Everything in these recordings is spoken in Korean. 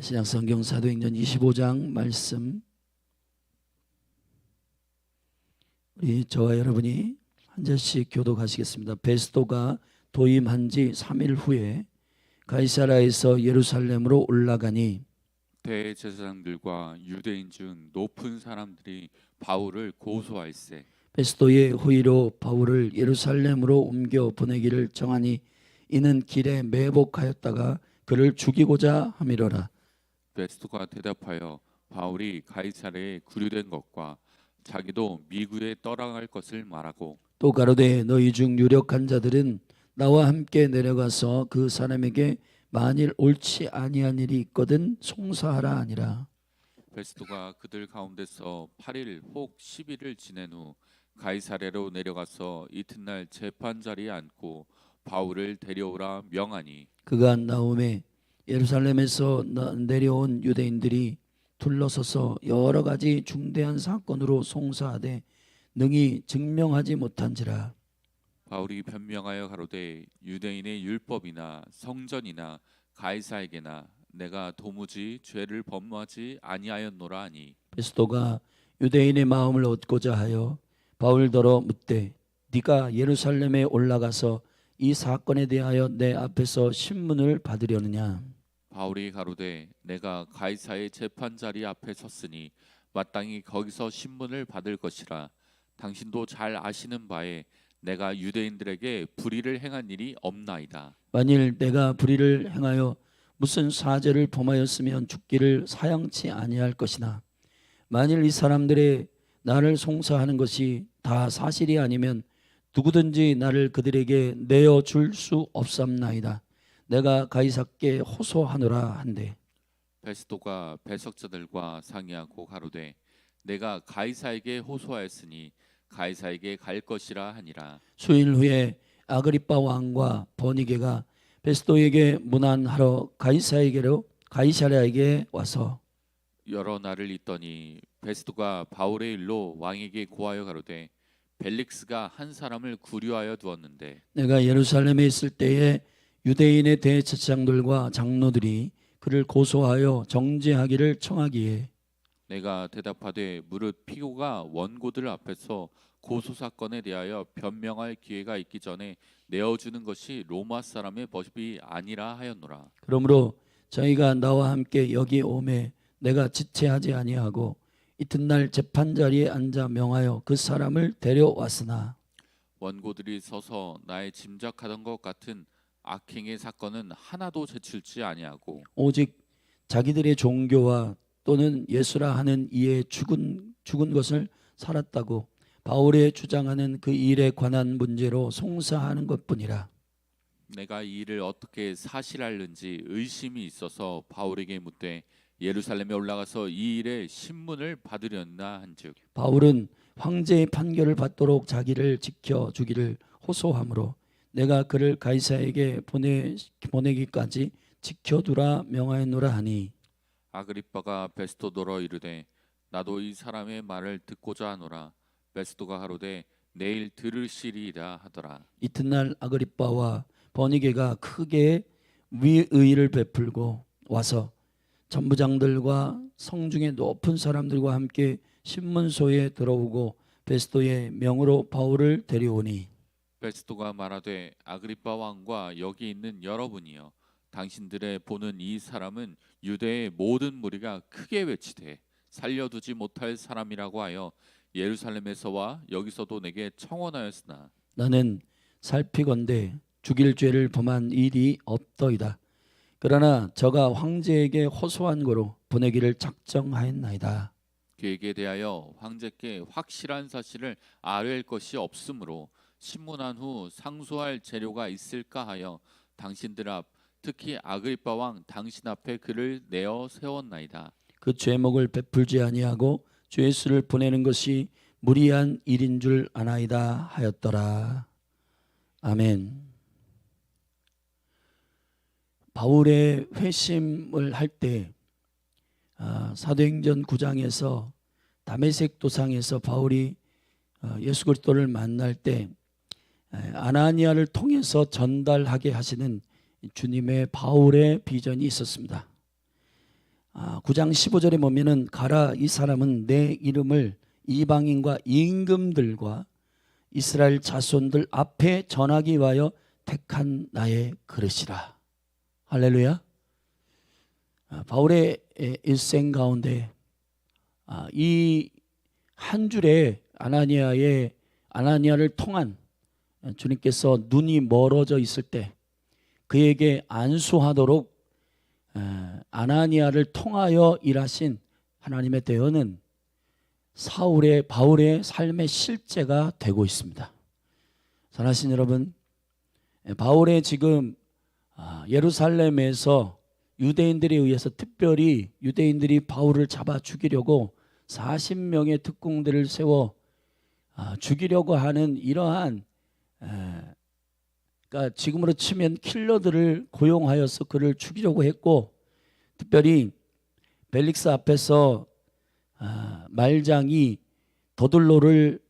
신약성경 사도행전 25장 말씀, 우리 저와 여러분이 한 절씩 교독하시겠습니다. 베스도가 도임한 지 3일 후에 가이사라에서 예루살렘으로 올라가니 대제사장들과 유대인 중 높은 사람들이 바울을 고소할세. 베스도의 호의로 바울을 예루살렘으로 옮겨 보내기를 정하니 이는 길에 매복하였다가 그를 죽이고자 함이로라. 베스도가 대답하여 바울이 가이사랴에 구류된 것과 자기도 미국에 떠나갈 것을 말하고 또 가로되 너희 중 유력한 자들은 나와 함께 내려가서 그 사람에게 만일 옳지 아니한 일이 있거든 송사하라 하니라. 베스도가 그들 가운데서 8일 혹 10일을 지낸 후 가이사랴로 내려가서 이튿날 재판 자리에 앉고 바울을 데려오라 명하니 그가 나오매 예루살렘에서 내려온 유대인들이 둘러서서 여러 가지 중대한 사건으로 송사하되 능히 증명하지 못한지라. 바울이 변명하여 가로되 유대인의 율법이나 성전이나 가이사에게나 내가 도무지 죄를 범하지 아니하였노라 하니 베스도가 유대인의 마음을 얻고자 하여 바울더러 묻되 네가 예루살렘에 올라가서 이 사건에 대하여 내 앞에서 신문을 받으려느냐. 바울이 가로되 내가 가이사의 재판 자리 앞에 섰으니 마땅히 거기서 신문을 받을 것이라. 당신도 잘 아시는 바에 내가 유대인들에게 불의를 행한 일이 없나이다. 만일 내가 불의를 행하여 무슨 사죄를 범하였으면 죽기를 사양치 아니할 것이나 만일 이 사람들의 나를 송사하는 것이 다 사실이 아니면 누구든지 나를 그들에게 내어 줄 수 없삼나이다. 내가 가이사께 호소하노라 한대. 베스도가 배석자들과 상의하고 가로되 내가 가이사에게 호소하였으니 가이사에게 갈 것이라 하니라. 수일 후에 아그리빠 왕과 버니게가 베스도에게 문안하러 가이사랴에게 와서 여러 날을 있더니 베스도가 바울의 일로 왕에게 고하여 가로되 벨릭스가 한 사람을 구류하여 두었는데 내가 예루살렘에 있을 때에 유대인의 대제사장들과 장로들이 그를 고소하여 정죄하기를 청하기에 내가 대답하되 무릇 피고가 원고들 앞에서 고소 사건에 대하여 변명할 기회가 있기 전에 내어주는 것이 로마 사람의 법이 아니라 하였노라. 그러므로 저희가 나와 함께 여기 오매 내가 지체하지 아니하고 이튿날 재판 자리에 앉아 명하여 그 사람을 데려왔으나 원고들이 서서 나의 짐작하던 것 같은 악행의 사건은 하나도 제출지 아니하고 오직 자기들의 종교와 또는 예수라 하는 이에 죽은 것을 살았다고 바울의 주장하는 그 일에 관한 문제로 송사하는 것뿐이라. 내가 이 일을 어떻게 사실할는지 의심이 있어서 바울에게 묻되 예루살렘에 올라가서 이 일의 신문을 받으려나 한즉 바울은 황제의 판결을 받도록 자기를 지켜 주기를 호소하므로 내가 그를 가이사에게 보내기까지 지켜두라 명하였노라 하니 아그리빠가 베스도더러 이르되 나도 이 사람의 말을 듣고자 하노라. 베스도가 하로되 내일 들으시리이다 하더라. 이튿날 아그리빠와 버니게가 크게 위의를 베풀고 와서 전부장들과 성중의 높은 사람들과 함께 신문소에 들어오고 베스도의 명으로 바울을 데려오니 베스도가 말하되 아그리빠 왕과 여기 있는 여러분이여 당신들의 보는 이 사람은 유대의 모든 무리가 크게 외치되 살려두지 못할 사람이라고 하여 예루살렘에서와 여기서도 내게 청원하였으나 나는 살피건대 죽일 죄를 범한 일이 없더이다. 그러나 저가 황제에게 호소한 거로 보내기를 작정하였나이다. 그에게 대하여 황제께 확실한 사실을 아뢰할 것이 없으므로 신문한 후 상소할 재료가 있을까 하여 당신들 앞 특히 아그리빠 왕 당신 앞에 그를 내어 세웠나이다. 그 죄목을 베풀지 아니하고 죄수를 보내는 것이 무리한 일인 줄 아나이다 하였더라. 아멘. 바울의 회심을 할 때 사도행전 9장에서 다메섹 도상에서 바울이 예수 그리스도를 만날 때 아나니아를 통해서 전달하게 하시는 주님의 바울의 비전이 있었습니다. 9장 15절에 보면은 가라, 이 사람은 내 이름을 이방인과 임금들과 이스라엘 자손들 앞에 전하기 위하여 택한 나의 그릇이라. 할렐루야. 바울의 일생 가운데 이 한 줄에 아나니아를 통한 주님께서 눈이 멀어져 있을 때 그에게 안수하도록 아나니아를 통하여 일하신 하나님의 대언은 바울의 삶의 실제가 되고 있습니다. 사랑하신 여러분, 바울의 지금 예루살렘에서 유대인들에 의해서 특별히 유대인들이 바울을 잡아 죽이려고 40명의 특공대를 세워 죽이려고 하는 이러한 그러니까 지금으로 치면 킬러들을 고용하여서 그를 죽이려고 했고, 특별히 벨릭스 앞에서 말장이 더들로를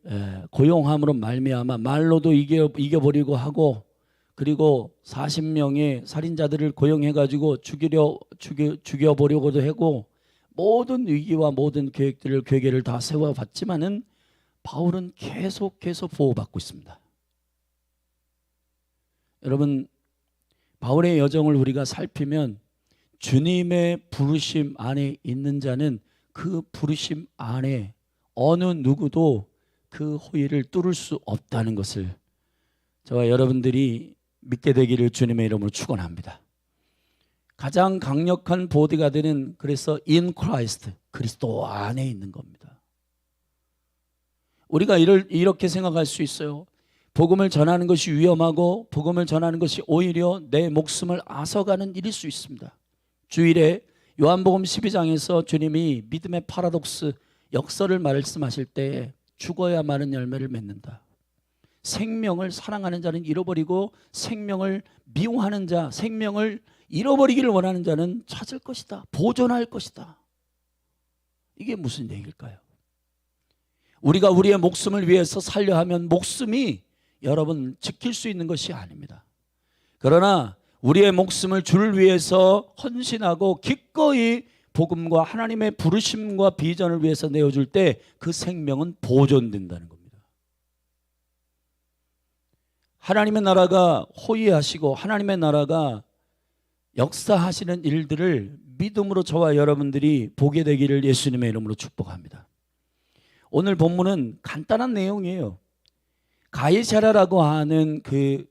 고용함으로 말미암아 말로도 이겨버리고 하고, 그리고 40명의 살인자들을 고용해가지고 죽여보려고도 하고, 모든 위기와 모든 계획을 다 세워봤지만은 바울은 계속해서 보호받고 있습니다. 여러분, 바울의 여정을 우리가 살피면 주님의 부르심 안에 있는 자는 그 부르심 안에 어느 누구도 그 호의를 뚫을 수 없다는 것을 저와 여러분들이 믿게 되기를 주님의 이름으로 축원합니다. 가장 강력한 보디가드는 그래서 in Christ, 그리스도 안에 있는 겁니다. 우리가 이렇게 생각할 수 있어요. 복음을 전하는 것이 위험하고 복음을 전하는 것이 오히려 내 목숨을 앗아가는 일일 수 있습니다. 주일에 요한복음 12장에서 주님이 믿음의 파라독스 역설을 말씀하실 때 죽어야 많은 열매를 맺는다. 생명을 사랑하는 자는 잃어버리고 생명을 미워하는 자, 생명을 잃어버리기를 원하는 자는 찾을 것이다. 보존할 것이다. 이게 무슨 얘기일까요? 우리가 우리의 목숨을 위해서 살려 하면 목숨이 여러분 지킬 수 있는 것이 아닙니다. 그러나 우리의 목숨을 주를 위해서 헌신하고 기꺼이 복음과 하나님의 부르심과 비전을 위해서 내어줄 때 그 생명은 보존된다는 겁니다. 하나님의 나라가 호위하시고 하나님의 나라가 역사하시는 일들을 믿음으로 저와 여러분들이 보게 되기를 예수님의 이름으로 축복합니다. 오늘 본문은 간단한 내용이에요. 가이사랴라고 하는 그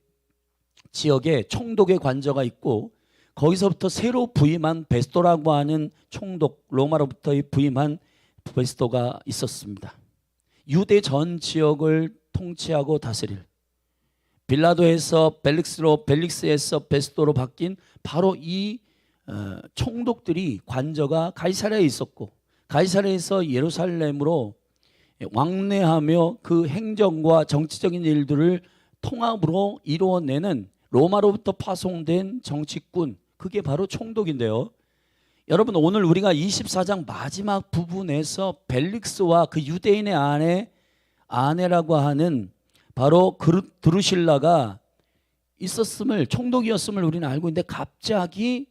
지역에 총독의 관저가 있고, 거기서부터 새로 부임한 베스토라고 하는 총독, 로마로부터 부임한 베스토가 있었습니다. 유대 전 지역을 통치하고 다스릴, 빌라도에서 벨릭스로, 벨릭스에서 베스토로 바뀐 바로 이 총독들이 관저가 가이사랴에 있었고, 가이사랴에서 예루살렘으로 왕래하며 그 행정과 정치적인 일들을 통합으로 이루어내는 로마로부터 파송된 정치꾼, 그게 바로 총독인데요. 여러분, 오늘 우리가 24장 마지막 부분에서 벨릭스와 그 유대인의 아내라고 하는 바로 드루실라가 총독이었음을 우리는 알고 있는데, 갑자기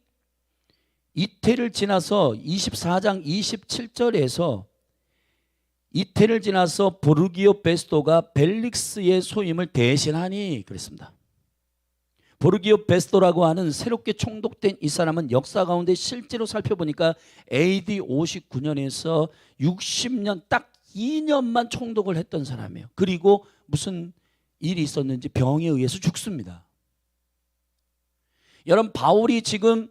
이태를 지나서 24장 27절에서 이태를 지나서 보르기오 베스토가 벨릭스의 소임을 대신하니 그랬습니다. 보르기오 베스토라고 하는 새롭게 총독된 이 사람은 역사 가운데 실제로 살펴보니까 AD 59년에서 60년 딱 2년만 총독을 했던 사람이에요. 그리고 무슨 일이 있었는지 병에 의해서 죽습니다. 여러분, 바울이 지금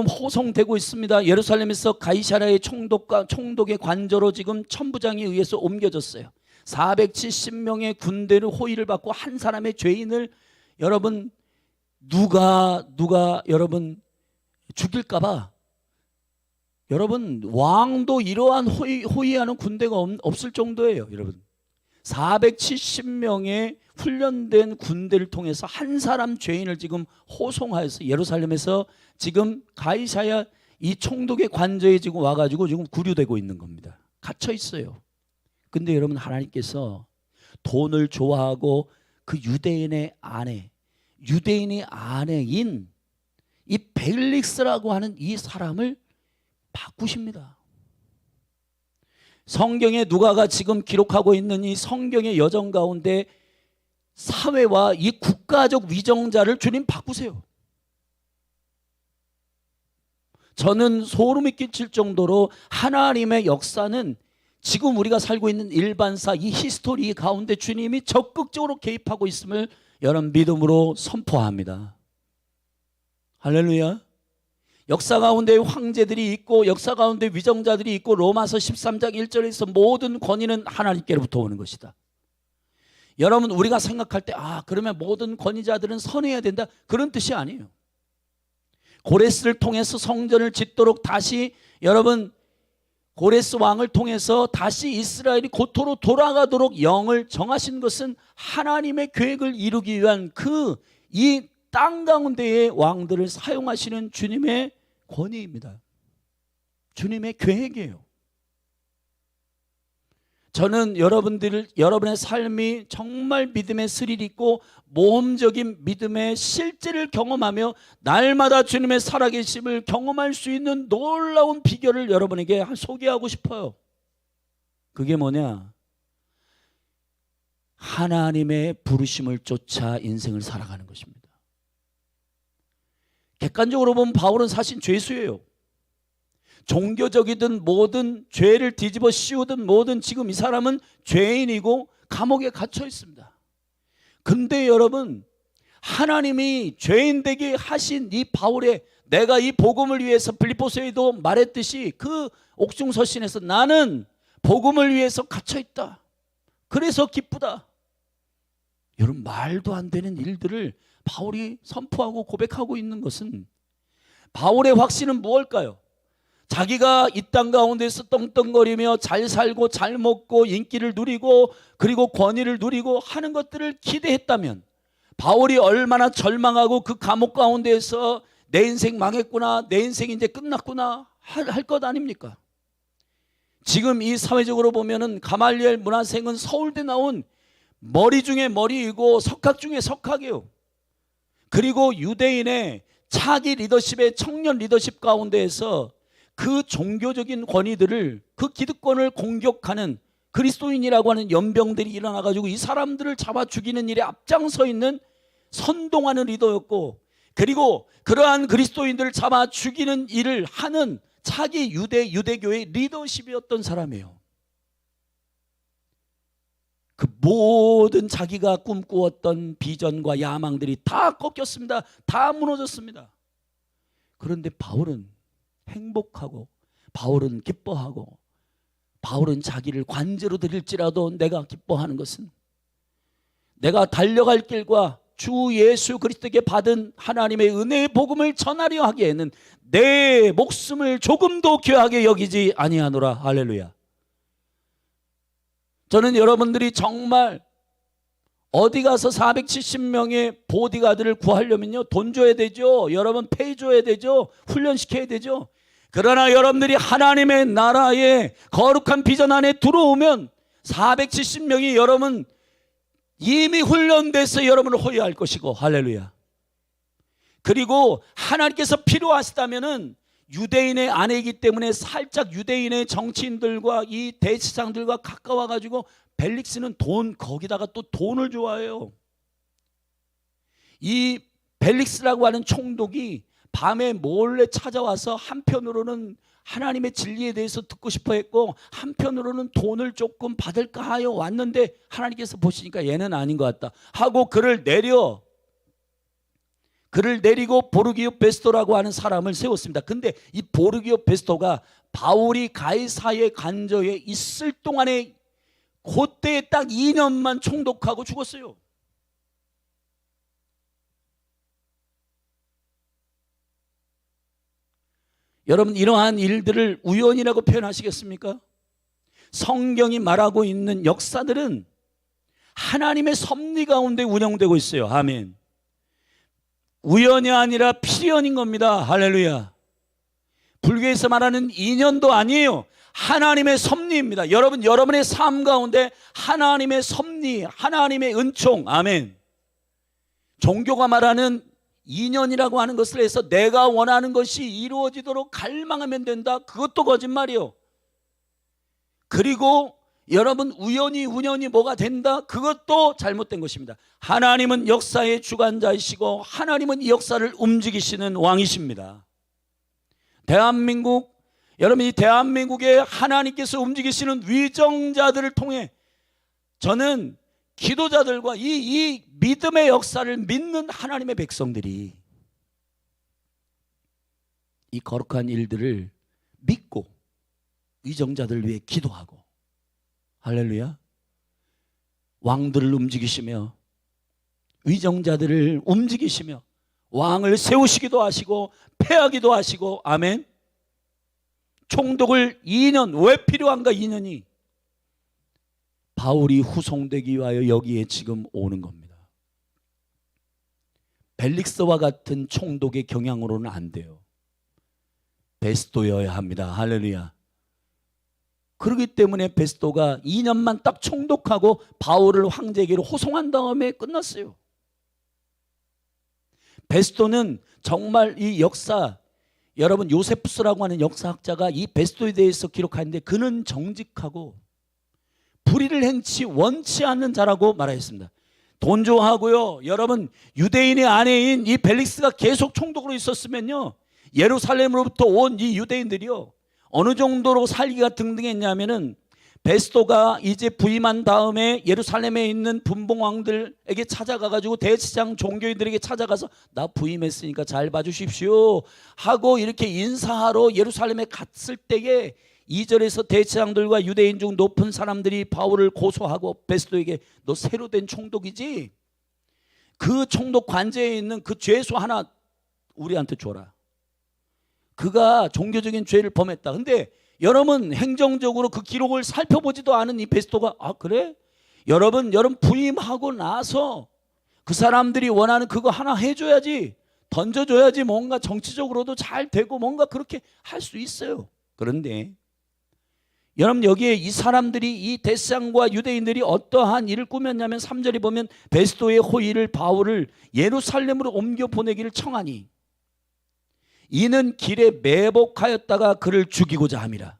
호송되고 있습니다. 예루살렘에서 가이사랴의 총독의 관저로 지금 천부장에 의해서 옮겨졌어요. 470명의 군대를 호위를 받고 한 사람의 죄인을 여러분 누가 여러분 죽일까봐, 여러분 왕도 이러한 호위하는 군대가 없을 정도예요. 여러분 470명의 훈련된 군대를 통해서 한 사람 죄인을 지금 호송하여서 예루살렘에서 지금 가이사랴 이 총독의 관저에 지금 와가지고 지금 구류되고 있는 겁니다. 갇혀 있어요. 근데 여러분, 하나님께서 돈을 좋아하고 그 유대인의 아내인 이 벨릭스라고 하는 이 사람을 바꾸십니다. 성경에 누가가 지금 기록하고 있는 이 성경의 여정 가운데 사회와 이 국가적 위정자를 주님 바꾸세요. 저는 소름이 끼칠 정도로 하나님의 역사는 지금 우리가 살고 있는 일반사 이 히스토리 가운데 주님이 적극적으로 개입하고 있음을 여러분 믿음으로 선포합니다. 할렐루야. 역사 가운데 황제들이 있고 역사 가운데 위정자들이 있고 로마서 13장 1절에서 모든 권위는 하나님께로부터 오는 것이다. 여러분 우리가 생각할 때 그러면 모든 권위자들은 선해야 된다, 그런 뜻이 아니에요. 고레스를 통해서 성전을 짓도록 다시 여러분 고레스 왕을 통해서 다시 이스라엘이 고토로 돌아가도록 영을 정하신 것은 하나님의 계획을 이루기 위한 이 땅 가운데의 왕들을 사용하시는 주님의 권위입니다. 주님의 계획이에요. 저는 여러분의 삶이 정말 믿음의 스릴이 있고 모험적인 믿음의 실제를 경험하며 날마다 주님의 살아계심을 경험할 수 있는 놀라운 비결을 여러분에게 소개하고 싶어요. 그게 뭐냐? 하나님의 부르심을 쫓아 인생을 살아가는 것입니다. 객관적으로 보면 바울은 사실 죄수예요. 종교적이든 뭐든 죄를 뒤집어 씌우든 뭐든 지금 이 사람은 죄인이고 감옥에 갇혀 있습니다. 근데 여러분 하나님이 죄인 되게 하신 이 바울의, 내가 이 복음을 위해서 빌립보서에도 말했듯이 그 옥중서신에서 나는 복음을 위해서 갇혀 있다, 그래서 기쁘다. 여러분 말도 안 되는 일들을 바울이 선포하고 고백하고 있는 것은, 바울의 확신은 무엇일까요? 자기가 이 땅 가운데서 떵떵거리며 잘 살고 잘 먹고 인기를 누리고 그리고 권위를 누리고 하는 것들을 기대했다면 바울이 얼마나 절망하고 그 감옥 가운데에서 내 인생 망했구나, 내 인생이 이제 끝났구나 할 것 아닙니까? 지금 이 사회적으로 보면은 가말리엘 문화생은 서울대 나온 머리 중에 머리이고 석학 중에 석학이에요. 그리고 유대인의 차기 리더십의 청년 리더십 가운데에서 그 종교적인 권위들을, 그 기득권을 공격하는 그리스도인이라고 하는 연병들이 일어나가지고 이 사람들을 잡아 죽이는 일에 앞장서 있는 선동하는 리더였고, 그리고 그러한 그리스도인들을 잡아 죽이는 일을 하는 차기 유대교의 리더십이었던 사람이에요. 그 모든 자기가 꿈꾸었던 비전과 야망들이 다 꺾였습니다. 다 무너졌습니다. 그런데 바울은 행복하고, 바울은 기뻐하고, 바울은 자기를 관제로 드릴지라도 내가 기뻐하는 것은 내가 달려갈 길과 주 예수 그리스도께 받은 하나님의 은혜의 복음을 전하려 하기에는 내 목숨을 조금도 귀하게 여기지 아니하노라. 할렐루야. 저는 여러분들이 정말 어디 가서 470명의 보디가드를 구하려면요, 돈 줘야 되죠. 여러분 페이 줘야 되죠. 훈련시켜야 되죠. 그러나 여러분들이 하나님의 나라의 거룩한 비전 안에 들어오면 470명이 여러분 이미 훈련돼서 여러분을 호위할 것이고, 할렐루야. 그리고 하나님께서 필요하시다면은 유대인의 아내이기 때문에 살짝 유대인의 정치인들과 이 대제사장들과 가까워 가지고 벨릭스는 거기다가 또 돈을 좋아해요. 이 벨릭스라고 하는 총독이 밤에 몰래 찾아와서 한편으로는 하나님의 진리에 대해서 듣고 싶어 했고 한편으로는 돈을 조금 받을까 하여 왔는데 하나님께서 보시니까 얘는 아닌 것 같다 하고 그를 내리고 보르기오 베스토라고 하는 사람을 세웠습니다. 근데 이 보르기오 베스토가 바울이 가이사의 관저에 있을 동안에 그때 딱 2년만 총독하고 죽었어요. 여러분 이러한 일들을 우연이라고 표현하시겠습니까? 성경이 말하고 있는 역사들은 하나님의 섭리 가운데 운영되고 있어요. 아멘. 우연이 아니라 필연인 겁니다. 할렐루야. 불교에서 말하는 인연도 아니에요. 하나님의 섭리입니다. 여러분의 삶 가운데 하나님의 섭리, 하나님의 은총. 아멘. 종교가 말하는 2년이라고 하는 것을 해서 내가 원하는 것이 이루어지도록 갈망하면 된다. 그것도 거짓말이요. 그리고 여러분 우연히 뭐가 된다. 그것도 잘못된 것입니다. 하나님은 역사의 주관자이시고 하나님은 이 역사를 움직이시는 왕이십니다. 대한민국, 여러분 이 대한민국에 하나님께서 움직이시는 위정자들을 통해 저는 기도자들과 이 믿음의 역사를 믿는 하나님의 백성들이 이 거룩한 일들을 믿고 위정자들을 위해 기도하고, 할렐루야, 왕들을 움직이시며 위정자들을 움직이시며 왕을 세우시기도 하시고 패하기도 하시고, 아멘. 총독을 2년, 왜 필요한가? 2년이 바울이 후송되기 위하여 여기에 지금 오는 겁니다. 벨릭스와 같은 총독의 경향으로는 안 돼요. 베스토여야 합니다. 할렐루야. 그렇기 때문에 베스토가 2년만 딱 총독하고 바울을 황제에게로 호송한 다음에 끝났어요. 베스토는 정말 이 역사, 여러분 요세푸스라고 하는 역사학자가 이 베스토에 대해서 기록하는데 그는 정직하고 불의를 행치 원치 않는 자라고 말하였습니다. 돈 좋아하고요. 여러분 유대인의 아내인 이 벨릭스가 계속 총독으로 있었으면요, 예루살렘으로부터 온 이 유대인들이요 어느 정도로 살기가 등등했냐면은 베스토가 이제 부임한 다음에 예루살렘에 있는 분봉왕들에게 찾아가가지고 대제사장 종교인들에게 찾아가서 나 부임했으니까 잘 봐주십시오 하고 이렇게 인사하러 예루살렘에 갔을 때에 2절에서 대제사장들과 유대인 중 높은 사람들이 바울을 고소하고 베스토에게 너 새로 된 총독이지? 그 총독 관제에 있는 그 죄수 하나 우리한테 줘라. 그가 종교적인 죄를 범했다. 근데 여러분 행정적으로 그 기록을 살펴보지도 않은 이 베스토가 아 그래? 여러분 부임하고 나서 그 사람들이 원하는 그거 하나 해줘야지, 던져줘야지 뭔가 정치적으로도 잘 되고 뭔가 그렇게 할 수 있어요. 그런데 여러분 여기에 이 사람들이 이 대제사장과 유대인들이 어떠한 일을 꾸몄냐면 3절에 보면 베스토의 호의를 바울을 예루살렘으로 옮겨 보내기를 청하니 이는 길에 매복하였다가 그를 죽이고자 함이라.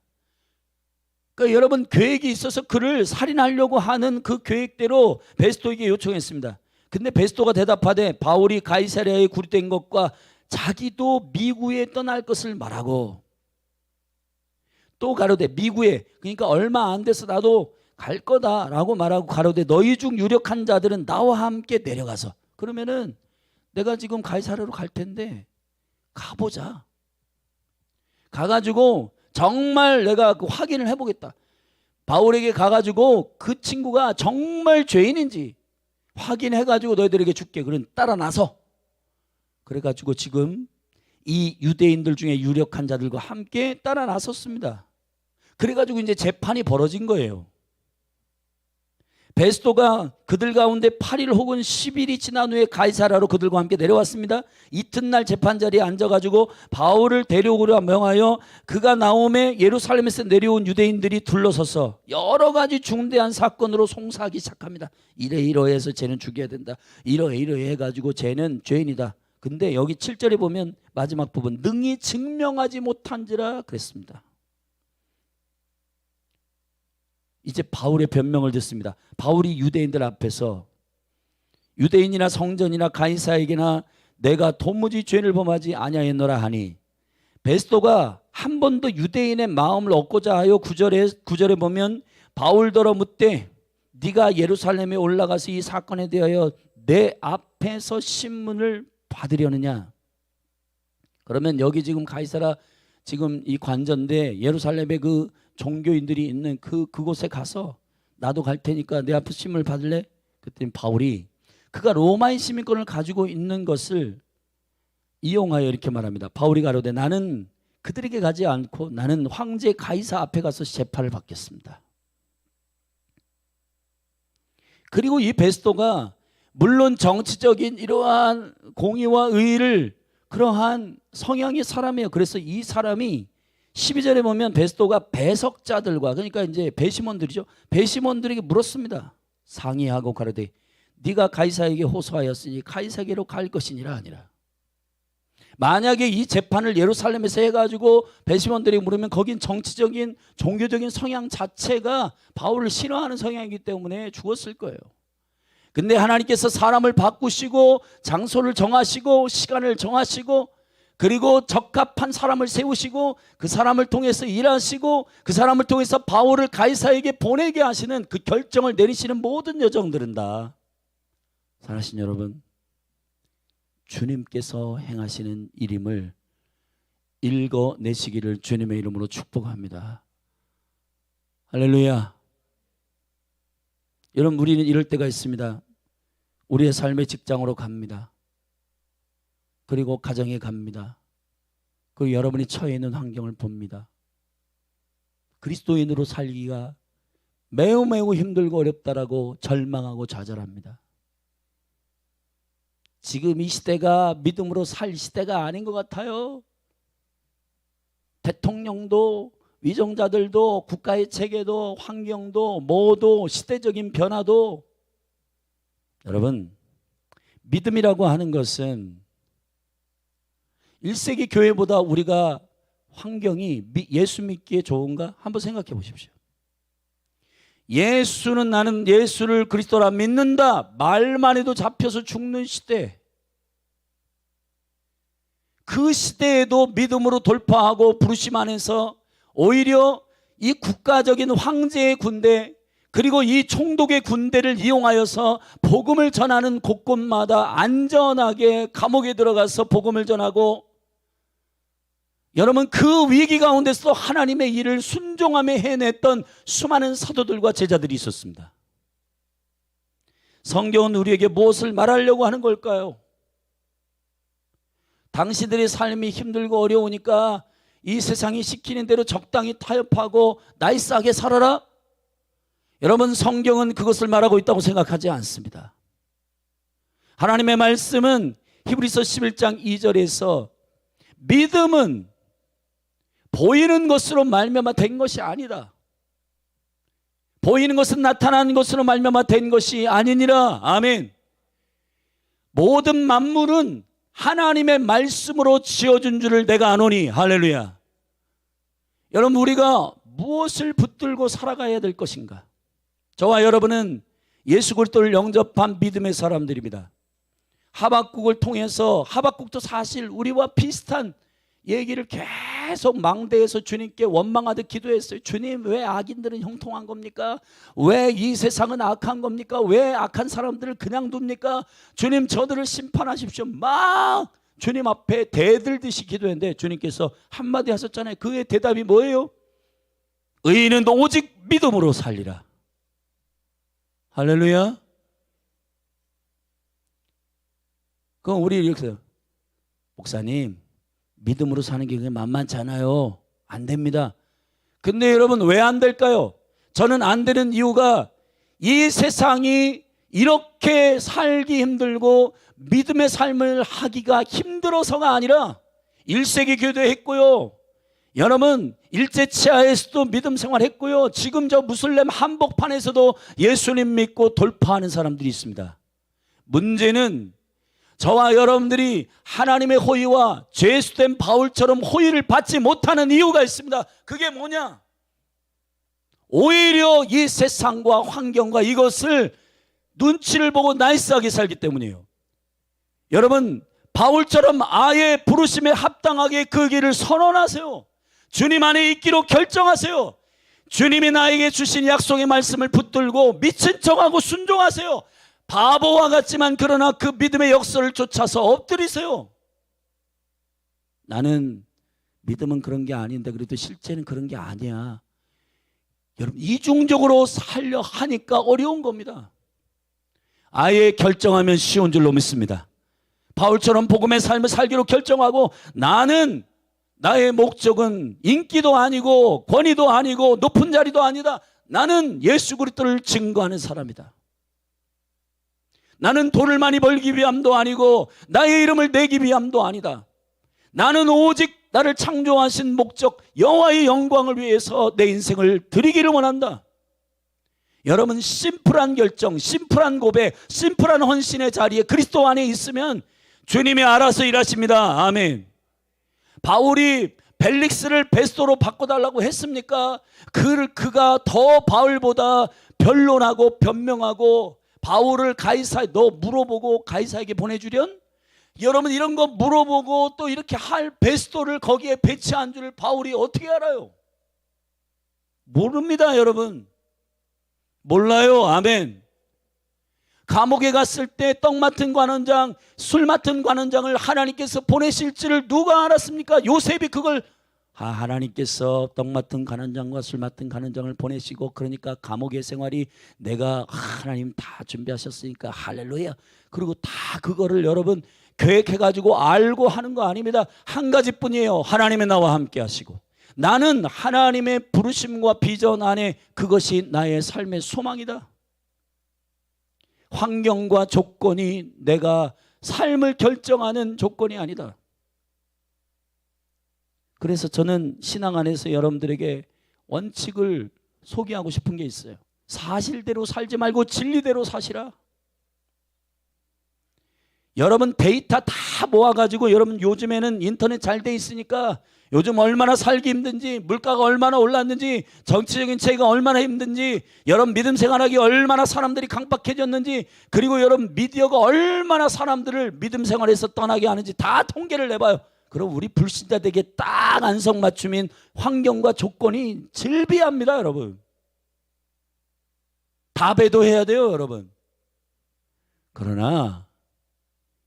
그러니까 여러분 계획이 있어서 그를 살인하려고 하는 그 계획대로 베스토에게 요청했습니다. 근데 베스토가 대답하되 바울이 가이사랴에 구리된 것과 자기도 미국에 떠날 것을 말하고 또 가로되 미국에, 그러니까 얼마 안 돼서 나도 갈 거다라고 말하고 가로되 너희 중 유력한 자들은 나와 함께 내려가서, 그러면은 내가 지금 가이사랴로 갈 텐데 가보자. 가가지고 정말 내가 그 확인을 해보겠다. 바울에게 가가지고 그 친구가 정말 죄인인지 확인해가지고 너희들에게 줄게. 그런 따라 나서. 그래가지고 지금 이 유대인들 중에 유력한 자들과 함께 따라 나섰습니다. 그래가지고 이제 재판이 벌어진 거예요. 베스토가 그들 가운데 8일 혹은 10일이 지난 후에 가이사랴로 그들과 함께 내려왔습니다. 이튿날 재판 자리에 앉아가지고 바울을 데려오려 명하여 그가 나옴에 예루살렘에서 내려온 유대인들이 둘러서서 여러 가지 중대한 사건으로 송사하기 시작합니다. 이러해서 쟤는 죽여야 된다. 이러해 해가지고 쟤는 죄인이다. 근데 여기 7절에 보면 마지막 부분 능히 증명하지 못한지라 그랬습니다. 이제 바울의 변명을 듣습니다. 바울이 유대인들 앞에서 유대인이나 성전이나 가이사에게나 내가 도무지 죄를 범하지 아니하였노라 하니 베스토가 한 번도 유대인의 마음을 얻고자 하여 9절에 보면 바울더러 묻되 네가 예루살렘에 올라가서 이 사건에 대하여 내 앞에서 신문을 받으려느냐. 그러면 여기 지금 가이사라 지금 이 관전대 예루살렘에 그 종교인들이 있는 그곳에 가서 나도 갈 테니까 내 앞에서 신문을 받을래? 그랬더니 바울이 그가 로마의 시민권을 가지고 있는 것을 이용하여 이렇게 말합니다. 바울이 가로되 나는 그들에게 가지 않고 나는 황제 가이사 앞에 가서 재판을 받겠습니다. 그리고 이 베스토가 물론 정치적인 이러한 공의와 의의를 그러한 성향의 사람이에요. 그래서 이 사람이 12절에 보면 베스토가 배석자들과, 그러니까 이제 배심원들이죠. 배심원들에게 물었습니다. 상의하고 가로되 네가 가이사에게 호소하였으니 가이사에게로 갈 것이니라 아니라. 만약에 이 재판을 예루살렘에서 해가지고 배심원들이 물으면 거긴 정치적인 종교적인 성향 자체가 바울을 싫어하는 성향이기 때문에 죽었을 거예요. 근데 하나님께서 사람을 바꾸시고 장소를 정하시고 시간을 정하시고 그리고 적합한 사람을 세우시고 그 사람을 통해서 일하시고 그 사람을 통해서 바울을 가이사에게 보내게 하시는 그 결정을 내리시는 모든 여정들은 다 사랑하신 여러분, 주님께서 행하시는 일임을 읽어내시기를 주님의 이름으로 축복합니다. 할렐루야. 여러분, 우리는 이럴 때가 있습니다. 우리의 삶의 직장으로 갑니다. 그리고 가정에 갑니다. 그리고 여러분이 처해 있는 환경을 봅니다. 그리스도인으로 살기가 매우 힘들고 어렵다라고 절망하고 좌절합니다. 지금 이 시대가 믿음으로 살 시대가 아닌 것 같아요. 대통령도 위정자들도 국가의 체계도 환경도 모두 시대적인 변화도 여러분, 믿음이라고 하는 것은 1세기 교회보다 우리가 환경이 예수 믿기에 좋은가? 한번 생각해 보십시오. 예수는 나는 예수를 그리스도라 믿는다 말만 해도 잡혀서 죽는 시대, 그 시대에도 믿음으로 돌파하고 부르심 안에서 오히려 이 국가적인 황제의 군대 그리고 이 총독의 군대를 이용하여서 복음을 전하는 곳곳마다 안전하게 감옥에 들어가서 복음을 전하고, 여러분 그 위기 가운데서도 하나님의 일을 순종하며 해냈던 수많은 사도들과 제자들이 있었습니다. 성경은 우리에게 무엇을 말하려고 하는 걸까요? 당신들의 삶이 힘들고 어려우니까 이 세상이 시키는 대로 적당히 타협하고 나이스하게 살아라? 여러분, 성경은 그것을 말하고 있다고 생각하지 않습니다. 하나님의 말씀은 히브리서 11장 2절에서 믿음은 보이는 것으로 말미암아 된 것이 아니다. 보이는 것은 나타난 것으로 말미암아 된 것이 아니니라. 아멘. 모든 만물은 하나님의 말씀으로 지어준 줄을 내가 아노니. 할렐루야. 여러분, 우리가 무엇을 붙들고 살아가야 될 것인가? 저와 여러분은 예수 그리스도를 영접한 믿음의 사람들입니다. 하박국을 통해서, 하박국도 사실 우리와 비슷한 얘기를 계속 망대에서 주님께 원망하듯 기도했어요. 주님, 왜 악인들은 형통한 겁니까? 왜 이 세상은 악한 겁니까? 왜 악한 사람들을 그냥 둡니까? 주님, 저들을 심판하십시오. 막 주님 앞에 대들듯이 기도했는데 주님께서 한마디 하셨잖아요. 그의 대답이 뭐예요? 의인은 오직 믿음으로 살리라. 할렐루야. 그럼 우리 이렇게 해요. 목사님, 믿음으로 사는 게 만만치 않아요. 안 됩니다. 근데 여러분, 왜 안 될까요? 저는 안 되는 이유가 이 세상이 이렇게 살기 힘들고 믿음의 삶을 하기가 힘들어서가 아니라 1세기 교도했고요. 여러분, 일제치하에서도 믿음 생활했고요. 지금 저 무슬림 한복판에서도 예수님 믿고 돌파하는 사람들이 있습니다. 문제는 저와 여러분들이 하나님의 호의와 죄수된 바울처럼 호의를 받지 못하는 이유가 있습니다. 그게 뭐냐? 오히려 이 세상과 환경과 이것을 눈치를 보고 나이스하게 살기 때문이에요. 여러분, 바울처럼 아예 부르심에 합당하게 그 길을 선언하세요. 주님 안에 있기로 결정하세요. 주님이 나에게 주신 약속의 말씀을 붙들고 미친 척하고 순종하세요. 바보와 같지만 그러나 그 믿음의 역사를 쫓아서 엎드리세요. 나는 믿음은 그런 게 아닌데 그래도 실제는 그런 게 아니야. 여러분, 이중적으로 살려 하니까 어려운 겁니다. 아예 결정하면 쉬운 줄로 믿습니다. 바울처럼 복음의 삶을 살기로 결정하고, 나는 나의 목적은 인기도 아니고 권위도 아니고 높은 자리도 아니다. 나는 예수 그리스도를 증거하는 사람이다. 나는 돈을 많이 벌기 위함도 아니고 나의 이름을 내기 위함도 아니다. 나는 오직 나를 창조하신 목적 여호와의 영광을 위해서 내 인생을 드리기를 원한다. 여러분, 심플한 결정, 심플한 고백, 심플한 헌신의 자리에 그리스도 안에 있으면 주님이 알아서 일하십니다. 아멘. 바울이 벨릭스를 베스도로 바꿔달라고 했습니까? 그가 더 바울보다 변론하고 변명하고 바울을 가이사에 너 물어보고 가이사에게 보내주련? 여러분 이런 거 물어보고 또 이렇게 할 베스도를 거기에 배치한 줄 바울이 어떻게 알아요? 모릅니다, 여러분. 몰라요. 아멘. 감옥에 갔을 때 떡 맡은 관원장, 술 맡은 관원장을 하나님께서 보내실 줄을 누가 알았습니까? 요셉이 그걸 하나님께서 떡 맡은 관원장과 술 맡은 관원장을 보내시고 그러니까 감옥의 생활이 내가 하나님 다 준비하셨으니까 할렐루야. 그리고 다 그거를 여러분 계획해가지고 알고 하는 거 아닙니다. 한 가지뿐이에요. 하나님의 나와 함께 하시고 나는 하나님의 부르심과 비전 안에 그것이 나의 삶의 소망이다. 환경과 조건이 내가 삶을 결정하는 조건이 아니다. 그래서 저는 신앙 안에서 여러분들에게 원칙을 소개하고 싶은 게 있어요. 사실대로 살지 말고 진리대로 사시라. 여러분 데이터 다 모아가지고 여러분 요즘에는 인터넷 잘 돼 있으니까 요즘 얼마나 살기 힘든지 물가가 얼마나 올랐는지 정치적인 체계가 얼마나 힘든지 여러분 믿음 생활하기 얼마나 사람들이 강박해졌는지 그리고 여러분 미디어가 얼마나 사람들을 믿음 생활에서 떠나게 하는지 다 통계를 내봐요. 그럼 우리 불신자들에게 딱 안성맞춤인 환경과 조건이 질비합니다. 여러분 다 배도해야 돼요. 여러분 그러나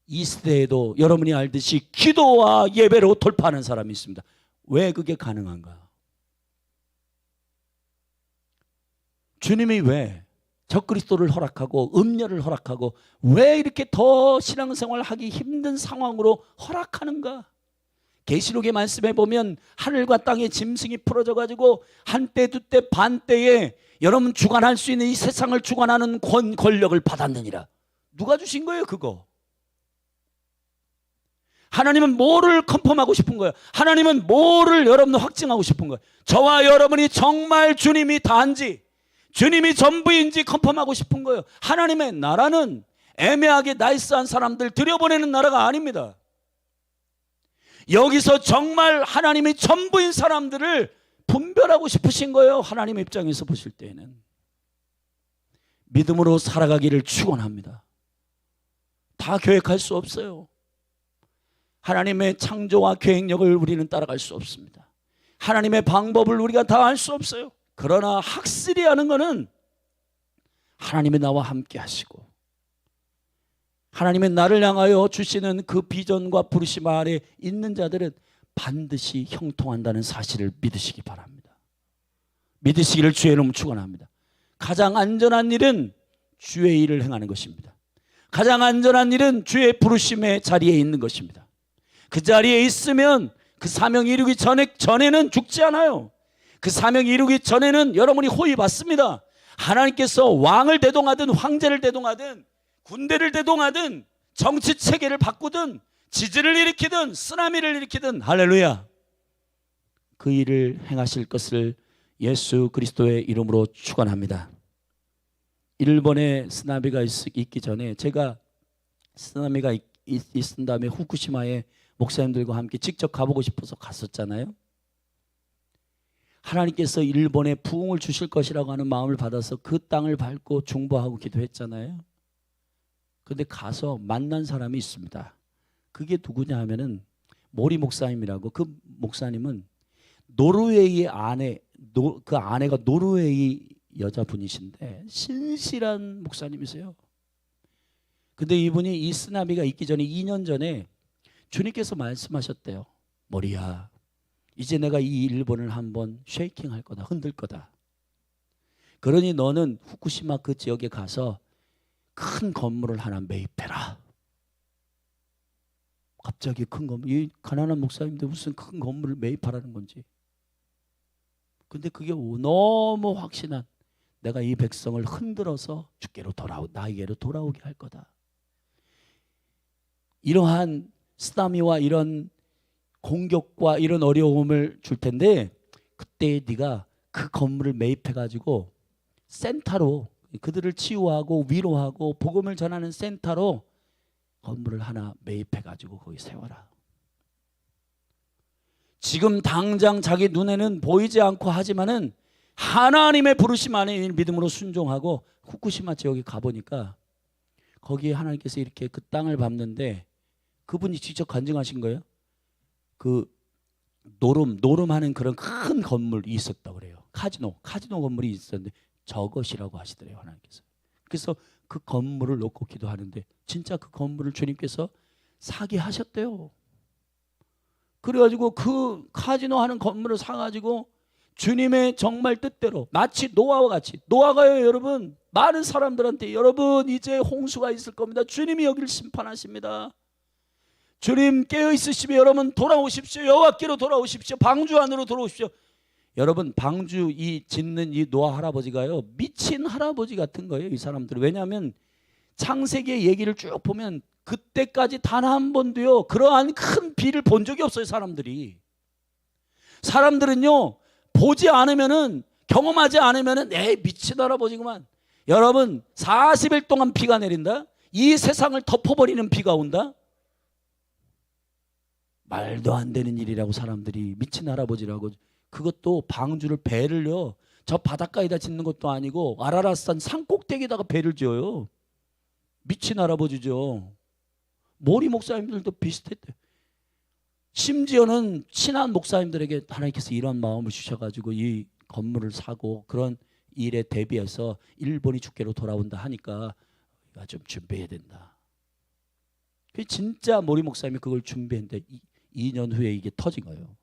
이 시대에도 여러분이 알듯이 기도와 예배로 돌파하는 사람이 있습니다. 왜 그게 가능한가? 주님이 왜 적그리스도를 허락하고 음녀를 허락하고 왜 이렇게 더 신앙생활 하기 힘든 상황으로 허락하는가? 계시록의 말씀에 보면 하늘과 땅의 짐승이 풀어져 가지고 한때 두때 반때에 여러분 주관할 수 있는 이 세상을 주관하는 권력을 받았느니라. 누가 주신 거예요 그거? 하나님은 뭐를 컨펌하고 싶은 거예요? 하나님은 뭐를 여러분 확증하고 싶은 거예요? 저와 여러분이 정말 주님이 다인지 주님이 전부인지 컨펌하고 싶은 거예요. 하나님의 나라는 애매하게 나이스한 사람들 들여보내는 나라가 아닙니다. 여기서 정말 하나님이 전부인 사람들을 분별하고 싶으신 거예요. 하나님 입장에서 보실 때에는 믿음으로 살아가기를 축원합니다. 다 계획할 수 없어요. 하나님의 창조와 계획력을 우리는 따라갈 수 없습니다. 하나님의 방법을 우리가 다 알 수 없어요. 그러나 확실히 하는 것은 하나님의 나와 함께 하시고 하나님의 나를 향하여 주시는 그 비전과 부르심 아래 있는 자들은 반드시 형통한다는 사실을 믿으시기 바랍니다. 믿으시기를 주의 이름으로 축원합니다. 가장 안전한 일은 주의 일을 행하는 것입니다. 가장 안전한 일은 주의 부르심의 자리에 있는 것입니다. 그 자리에 있으면 그 사명 이루기 전에는 죽지 않아요. 그 사명 이루기 전에는 여러분이 호의 받습니다. 하나님께서 왕을 대동하든 황제를 대동하든 군대를 대동하든 정치 체계를 바꾸든 지진을 일으키든 쓰나미를 일으키든 할렐루야 그 일을 행하실 것을 예수 그리스도의 이름으로 축원합니다. 일본에 쓰나미가 있기 전에 제가 쓰나미가 있은 다음에 후쿠시마에 목사님들과 함께 직접 가보고 싶어서 갔었잖아요. 하나님께서 일본에 부흥을 주실 것이라고 하는 마음을 받아서 그 땅을 밟고 중보하고 기도했잖아요. 그런데 가서 만난 사람이 있습니다. 그게 누구냐 하면은 모리 목사님이라고. 그 목사님은 노르웨이의 그 아내가 노르웨이 여자분이신데 신실한 목사님이세요. 근데 이분이 이 쓰나미가 있기 전에 2년 전에 주님께서 말씀하셨대요. 머리야, 이제 내가 이 일본을 한번 쉐이킹할 거다, 흔들 거다. 그러니 너는 후쿠시마 그 지역에 가서 큰 건물을 하나 매입해라. 갑자기 큰 건물, 이 가난한 목사님인데 무슨 큰 건물을 매입하라는 건지. 근데 그게 너무 확신한, 내가 이 백성을 흔들어서 나에게로 돌아오게 할 거다. 이러한 쓰나미와 이런 공격과 이런 어려움을 줄 텐데 그때 네가 그 건물을 매입해 가지고 센터로 그들을 치유하고 위로하고 복음을 전하는 센터로 건물을 하나 매입해 가지고 거기 세워라. 지금 당장 자기 눈에는 보이지 않고 하지만은 하나님의 부르심 안에 믿음으로 순종하고 후쿠시마 지역에 가보니까 거기에 하나님께서 이렇게 그 땅을 밟는데 그분이 직접 간증하신 거예요. 그 노름하는 그런 큰 건물이 있었다 그래요. 카지노 건물이 있었는데 저것이라고 하시더래요, 하나님께서. 그래서 그 건물을 놓고 기도하는데 진짜 그 건물을 주님께서 사게 하셨대요. 그래가지고 그 카지노 하는 건물을 사가지고 주님의 정말 뜻대로 마치 노아와 같이, 노아가요 여러분, 많은 사람들한테 여러분 이제 홍수가 있을 겁니다. 주님이 여기를 심판하십니다. 주님 깨어 있으시면 여러분 돌아오십시오. 여호와께로 돌아오십시오. 방주 안으로 돌아오십시오. 여러분 방주 이 짓는 이 노아 할아버지가요 미친 할아버지 같은 거예요, 이 사람들은. 왜냐하면 창세기의 얘기를 쭉 보면 그때까지 단 한 번도요 그러한 큰 비를 본 적이 없어요. 사람들은요 보지 않으면은, 경험하지 않으면은 미친 할아버지구만. 여러분 40일 동안 비가 내린다, 이 세상을 덮어버리는 비가 온다, 말도 안 되는 일이라고 사람들이 미친 할아버지라고. 그것도 방주를, 배를요 저 바닷가에다 짓는 것도 아니고 아라라산 산 꼭대기에다가 배를 지어요. 미친 할아버지죠. 모리 목사님들도 비슷했대. 심지어는 친한 목사님들에게 하나님께서 이런 마음을 주셔가지고 이 건물을 사고 그런 일에 대비해서 일본이 주께로 돌아온다 하니까 우리가 좀 준비해야 된다. 진짜 모리 목사님이 그걸 준비했는데 2년 후에 이게 터진 거예요.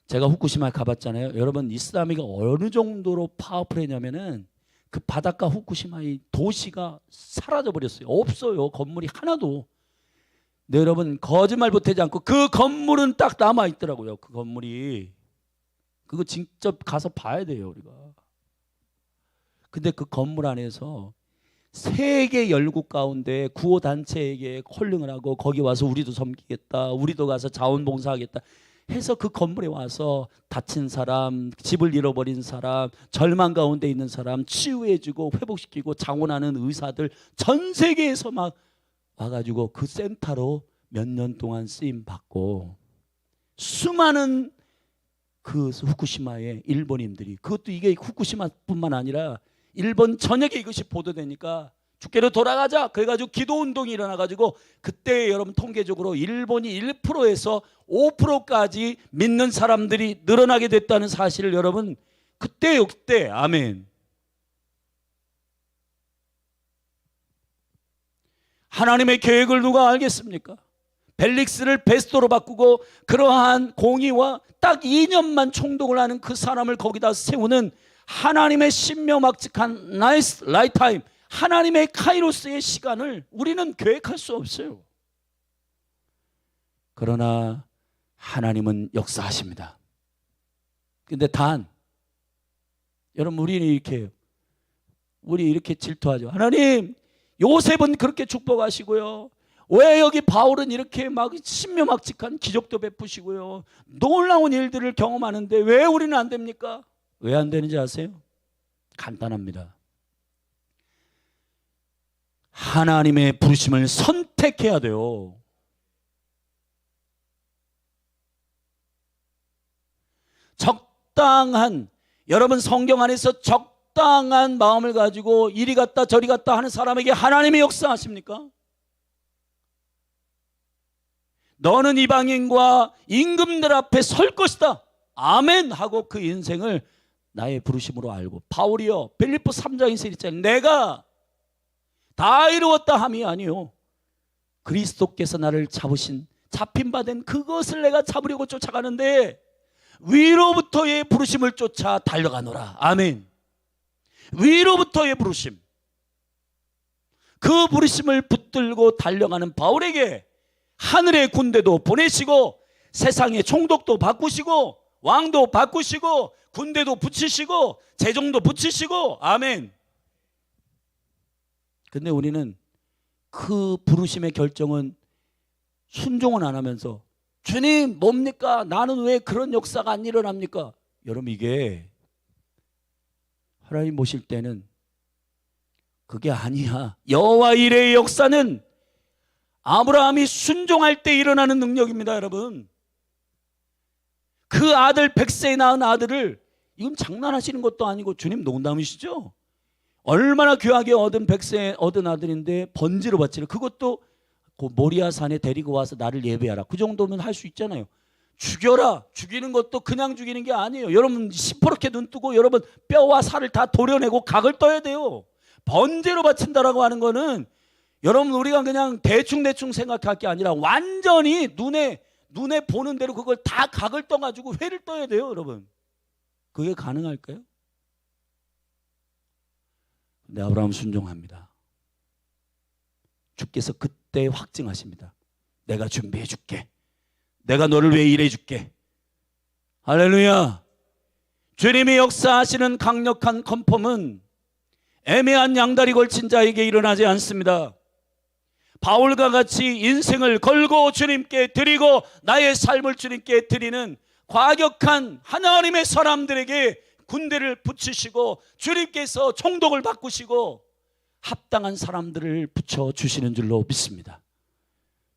제가 후쿠시마에 가봤잖아요. 여러분 이슬람이가 어느 정도로 파워풀했냐면은 그 바닷가 후쿠시마의 도시가 사라져 버렸어요. 없어요, 건물이 하나도. 네, 여러분 거짓말 보태지 않고 그 건물은 딱 남아 있더라고요. 그 건물이. 그거 직접 가서 봐야 돼요, 우리가. 근데 그 건물 안에서 세계 열국 가운데 구호 단체에게 콜링을 하고 거기 와서 우리도 섬기겠다, 우리도 가서 자원봉사하겠다 해서 그 건물에 와서 다친 사람, 집을 잃어버린 사람, 절망 가운데 있는 사람 치유해주고 회복시키고 장원하는 의사들 전 세계에서 막 와가지고 그 센터로 몇 년 동안 쓰임 받고 수많은 그 후쿠시마의 일본인들이, 그것도 이게 후쿠시마뿐만 아니라 일본 전역에 이것이 보도되니까 주께로 돌아가자 그래가지고 기도운동이 일어나가지고 그때 여러분 통계적으로 일본이 1%에서 5%까지 믿는 사람들이 늘어나게 됐다는 사실을 여러분 그때요, 그때. 아멘. 하나님의 계획을 누가 알겠습니까? 벨릭스를 베스토로 바꾸고 그러한 공의와 딱 2년만 총독을 하는 그 사람을 거기다 세우는 하나님의 신묘막측한 나이스 라이타임, 하나님의 카이로스의 시간을 우리는 계획할 수 없어요. 그러나 하나님은 역사하십니다. 근데 단 여러분 우리 이렇게 질투하죠. 하나님 요셉은 그렇게 축복하시고요, 왜 여기 바울은 이렇게 막 신묘막측한 기적도 베푸시고요, 놀라운 일들을 경험하는데 왜 우리는 안 됩니까? 왜 안 되는지 아세요? 간단합니다. 하나님의 부르심을 선택해야 돼요. 적당한, 여러분 성경 안에서 적당한 마음을 가지고 이리 갔다 저리 갔다 하는 사람에게 하나님이 역사하십니까? 너는 이방인과 임금들 앞에 설 것이다, 아멘 하고 그 인생을 나의 부르심으로 알고, 바울이요 빌립보 3장에서 있잖아요. 내가 다 이루었다 함이 아니요, 그리스도께서 나를 잡힌 바 된 그것을 내가 잡으려고 쫓아가는데 위로부터의 부르심을 쫓아 달려가노라. 아멘. 위로부터의 부르심, 그 부르심을 붙들고 달려가는 바울에게 하늘의 군대도 보내시고 세상의 총독도 바꾸시고 왕도 바꾸시고 군대도 붙이시고 재정도 붙이시고, 아멘. 근데 우리는 그 부르심의 결정은 순종은 안 하면서 주님 뭡니까? 나는 왜 그런 역사가 안 일어납니까? 여러분 이게 하나님 보실 때는 그게 아니야. 여호와 일의 역사는 아브라함이 순종할 때 일어나는 능력입니다, 여러분. 그 아들 100세에 낳은 아들을, 이건 장난하시는 것도 아니고 주님 농담이시죠? 얼마나 귀하게 얻은 100세에 얻은 아들인데 번제로 바치를, 그것도 그 모리아 산에 데리고 와서 나를 예배하라, 그 정도면 할 수 있잖아요. 죽여라, 죽이는 것도 그냥 죽이는 게 아니에요. 여러분 시퍼렇게 눈 뜨고 여러분 뼈와 살을 다 도려내고 각을 떠야 돼요. 번제로 바친다라고 하는 거는 여러분 우리가 그냥 대충 생각할 게 아니라 완전히 눈에 보는 대로 그걸 다 각을 떠가지고 회를 떠야 돼요, 여러분. 그게 가능할까요? 근데 아브라함 순종합니다. 주께서 그때 확증하십니다. 내가 준비해 줄게. 내가 너를 위해 일해 줄게. 할렐루야. 주님이 역사하시는 강력한 컨펌은 애매한 양다리 걸친 자에게 일어나지 않습니다. 바울과 같이 인생을 걸고 주님께 드리고 나의 삶을 주님께 드리는 과격한 하나님의 사람들에게 군대를 붙이시고 주님께서 총독을 바꾸시고 합당한 사람들을 붙여주시는 줄로 믿습니다.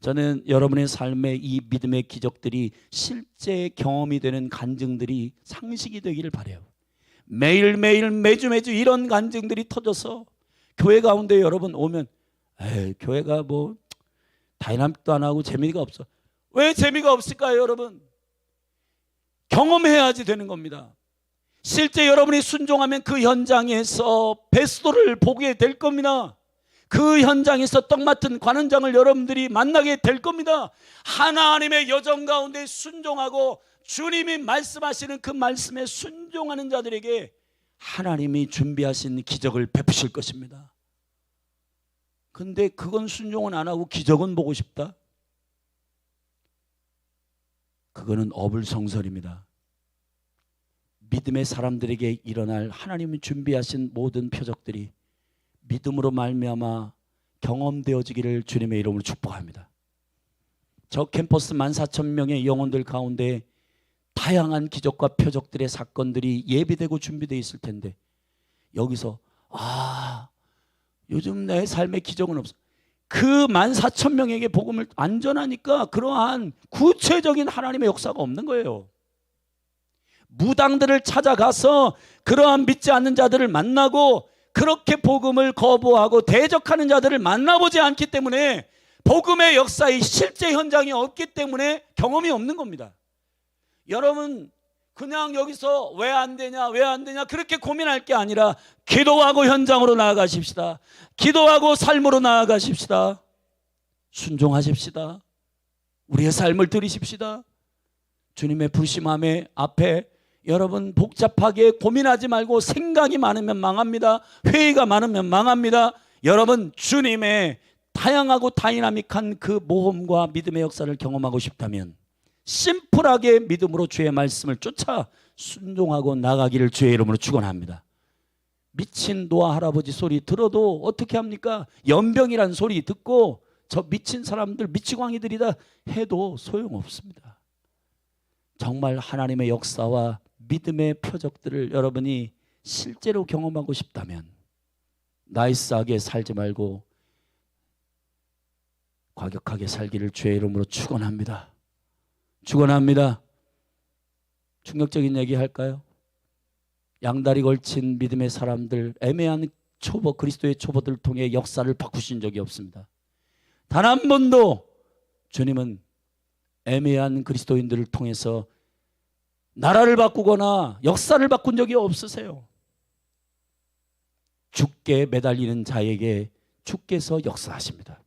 저는 여러분의 삶에 이 믿음의 기적들이 실제 경험이 되는 간증들이 상식이 되기를 바라요. 매일매일 매주 이런 간증들이 터져서 교회 가운데 여러분 오면 교회가 뭐 다이나믹도 안 하고 재미가 없어. 왜 재미가 없을까요, 여러분? 경험해야지 되는 겁니다. 실제 여러분이 순종하면 그 현장에서 베스도를 보게 될 겁니다. 그 현장에서 떡 맡은 관원장을 여러분들이 만나게 될 겁니다. 하나님의 여정 가운데 순종하고 주님이 말씀하시는 그 말씀에 순종하는 자들에게 하나님이 준비하신 기적을 베푸실 것입니다. 근데 그건 순종은 안 하고 기적은 보고 싶다? 그거는 어불성설입니다. 믿음의 사람들에게 일어날 하나님이 준비하신 모든 표적들이 믿음으로 말미암아 경험되어지기를 주님의 이름으로 축복합니다. 저 캠퍼스 14,000명의 영혼들 가운데 다양한 기적과 표적들의 사건들이 예비되고 준비되어 있을 텐데 여기서 요즘 내 삶의 기적은 없어. 그 14,000명에게 복음을 안 전하니까 그러한 구체적인 하나님의 역사가 없는 거예요. 무당들을 찾아가서 그러한 믿지 않는 자들을 만나고 그렇게 복음을 거부하고 대적하는 자들을 만나보지 않기 때문에 복음의 역사의 실제 현장이 없기 때문에 경험이 없는 겁니다. 여러분 그냥 여기서 왜 안 되냐 그렇게 고민할 게 아니라 기도하고 현장으로 나아가십시다. 기도하고 삶으로 나아가십시다. 순종하십시다. 우리의 삶을 들이십시다. 주님의 부르심함에 앞에 여러분 복잡하게 고민하지 말고 생각이 많으면 망합니다. 회의가 많으면 망합니다. 여러분 주님의 다양하고 다이나믹한 그 모험과 믿음의 역사를 경험하고 싶다면 심플하게 믿음으로 주의 말씀을 쫓아 순종하고 나가기를 주의 이름으로 축원합니다. 미친 노아 할아버지 소리 들어도 어떻게 합니까? 연병이란 소리 듣고 저 미친 사람들 미치광이들이다 해도 소용없습니다. 정말 하나님의 역사와 믿음의 표적들을 여러분이 실제로 경험하고 싶다면 나이스하게 살지 말고 과격하게 살기를 주의 이름으로 축원합니다. 축원합니다. 충격적인 얘기 할까요? 양다리 걸친 믿음의 사람들, 애매한 초보, 그리스도의 초보들을 통해 역사를 바꾸신 적이 없습니다. 단 한 번도 주님은 애매한 그리스도인들을 통해서 나라를 바꾸거나 역사를 바꾼 적이 없으세요. 주께 매달리는 자에게 주께서 역사하십니다.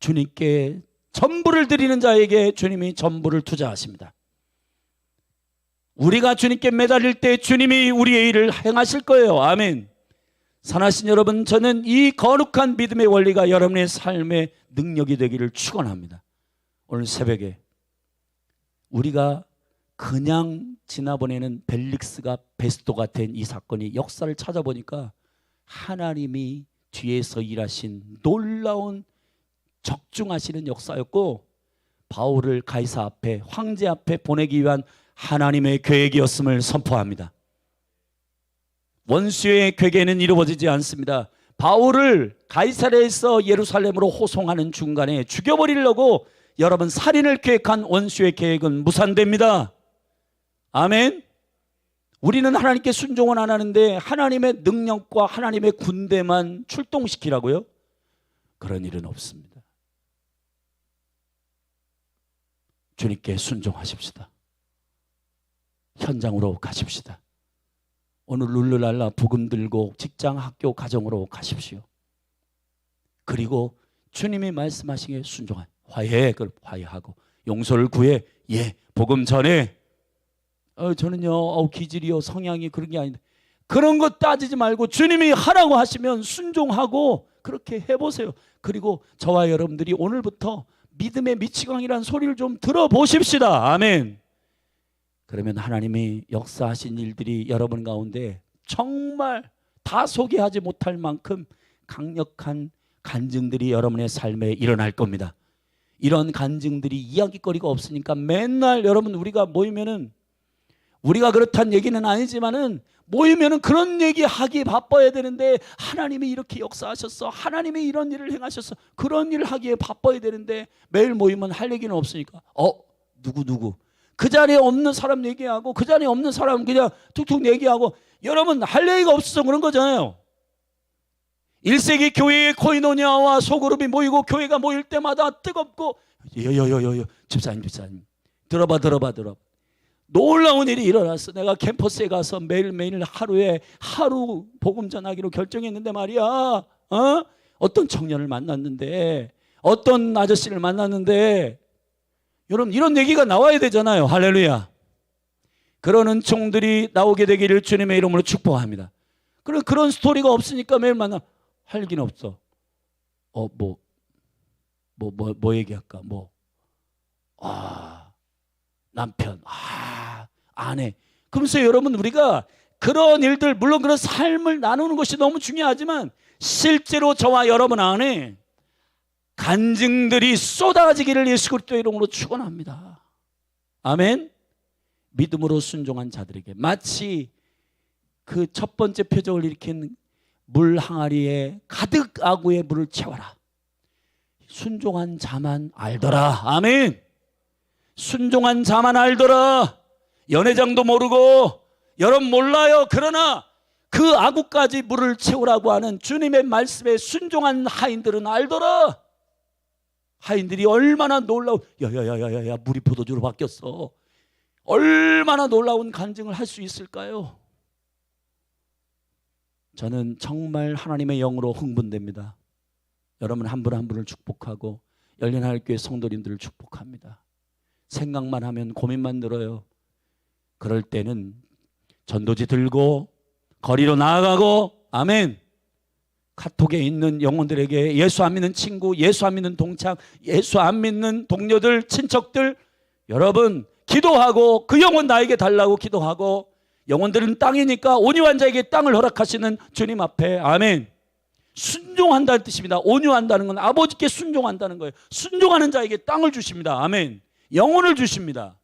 주님께 전부를 드리는 자에게 주님이 전부를 투자하십니다. 우리가 주님께 매달릴 때 주님이 우리의 일을 행하실 거예요. 아멘. 사랑하신 여러분, 저는 이 거룩한 믿음의 원리가 여러분의 삶의 능력이 되기를 축원합니다. 오늘 새벽에 우리가 그냥 지나보내는 벨릭스가 베스도가 된 이 사건이 역사를 찾아보니까 하나님이 뒤에서 일하신 놀라운 적중하시는 역사였고 바울을 가이사 앞에 황제 앞에 보내기 위한 하나님의 계획이었음을 선포합니다. 원수의 괴계는 이루어지지 않습니다. 바울을 가이사랴에서 예루살렘으로 호송하는 중간에 죽여버리려고 여러분 살인을 계획한 원수의 계획은 무산됩니다. 아멘. 우리는 하나님께 순종은 안 하는데 하나님의 능력과 하나님의 군대만 출동시키라고요? 그런 일은 없습니다. 주님께 순종하십시다. 현장으로 가십시다. 오늘 룰루랄라 복음 들고 직장, 학교, 가정으로 가십시오. 그리고 주님이 말씀하시기에 순종한 화해해, 그럼 화해하고 용서를 구해, 예, 복음 전해. 저는요 기질이요 성향이 그런 게 아닌데 그런 거 따지지 말고 주님이 하라고 하시면 순종하고 그렇게 해보세요. 그리고 저와 여러분들이 오늘부터 믿음의 미치광이라는 소리를 좀 들어보십시다. 아멘. 그러면 하나님이 역사하신 일들이 여러분 가운데 정말 다 소개하지 못할 만큼 강력한 간증들이 여러분의 삶에 일어날 겁니다. 이런 간증들이 이야기거리가 없으니까 맨날 여러분 우리가 모이면은 우리가 그렇다는 얘기는 아니지만은 모이면은 그런 얘기 하기 바빠야 되는데 하나님이 이렇게 역사하셨어, 하나님이 이런 일을 행하셨어, 그런 일을 하기에 바빠야 되는데 매일 모이면 할 얘기는 없으니까 누구 그 자리에 없는 사람 얘기하고 그 자리에 없는 사람 그냥 툭툭 얘기하고 여러분 할 얘기가 없어서 그런 거잖아요. 1세기 교회의 코이노니아와 소그룹이 모이고 교회가 모일 때마다 뜨겁고 집사님 들어봐 놀라운 일이 일어났어. 내가 캠퍼스에 가서 매일매일 하루 복음 전하기로 결정했는데 말이야. 어떤 청년을 만났는데 어떤 아저씨를 만났는데 여러분 이런 얘기가 나와야 되잖아요. 할렐루야. 그러는 종들이 나오게 되기를 주님의 이름으로 축복합니다. 그런 스토리가 없으니까 매일 만나 할 얘기는 없어. 뭐 얘기할까? 남편, 아내. 그러면서 여러분 우리가 그런 일들 물론 그런 삶을 나누는 것이 너무 중요하지만 실제로 저와 여러분 안에 간증들이 쏟아지기를 예수 그리스도의 이름으로 축원합니다. 아멘. 믿음으로 순종한 자들에게 마치 그 첫 번째 표적을 일으킨 물 항아리에 가득 아구의 물을 채워라. 순종한 자만 알더라. 아멘. 순종한 자만 알더라. 연회장도 모르고 여러분 몰라요. 그러나 그 아구까지 물을 채우라고 하는 주님의 말씀에 순종한 하인들은 알더라. 하인들이 얼마나 놀라운 야야야야야 물이 포도주로 바뀌었어. 얼마나 놀라운 간증을 할 수 있을까요? 저는 정말 하나님의 영으로 흥분됩니다. 여러분 한 분 한 분을 축복하고 열린하늘교회 성도님들을 축복합니다. 생각만 하면 고민만 들어요. 그럴 때는 전도지 들고 거리로 나아가고 아멘. 카톡에 있는 영혼들에게 예수 안 믿는 친구, 예수 안 믿는 동창, 예수 안 믿는 동료들, 친척들 여러분 기도하고 그 영혼 나에게 달라고 기도하고 영혼들은 땅이니까 온유한 자에게 땅을 허락하시는 주님 앞에 아멘. 순종한다는 뜻입니다. 온유한다는 건 아버지께 순종한다는 거예요. 순종하는 자에게 땅을 주십니다. 아멘. 영혼을 주십니다.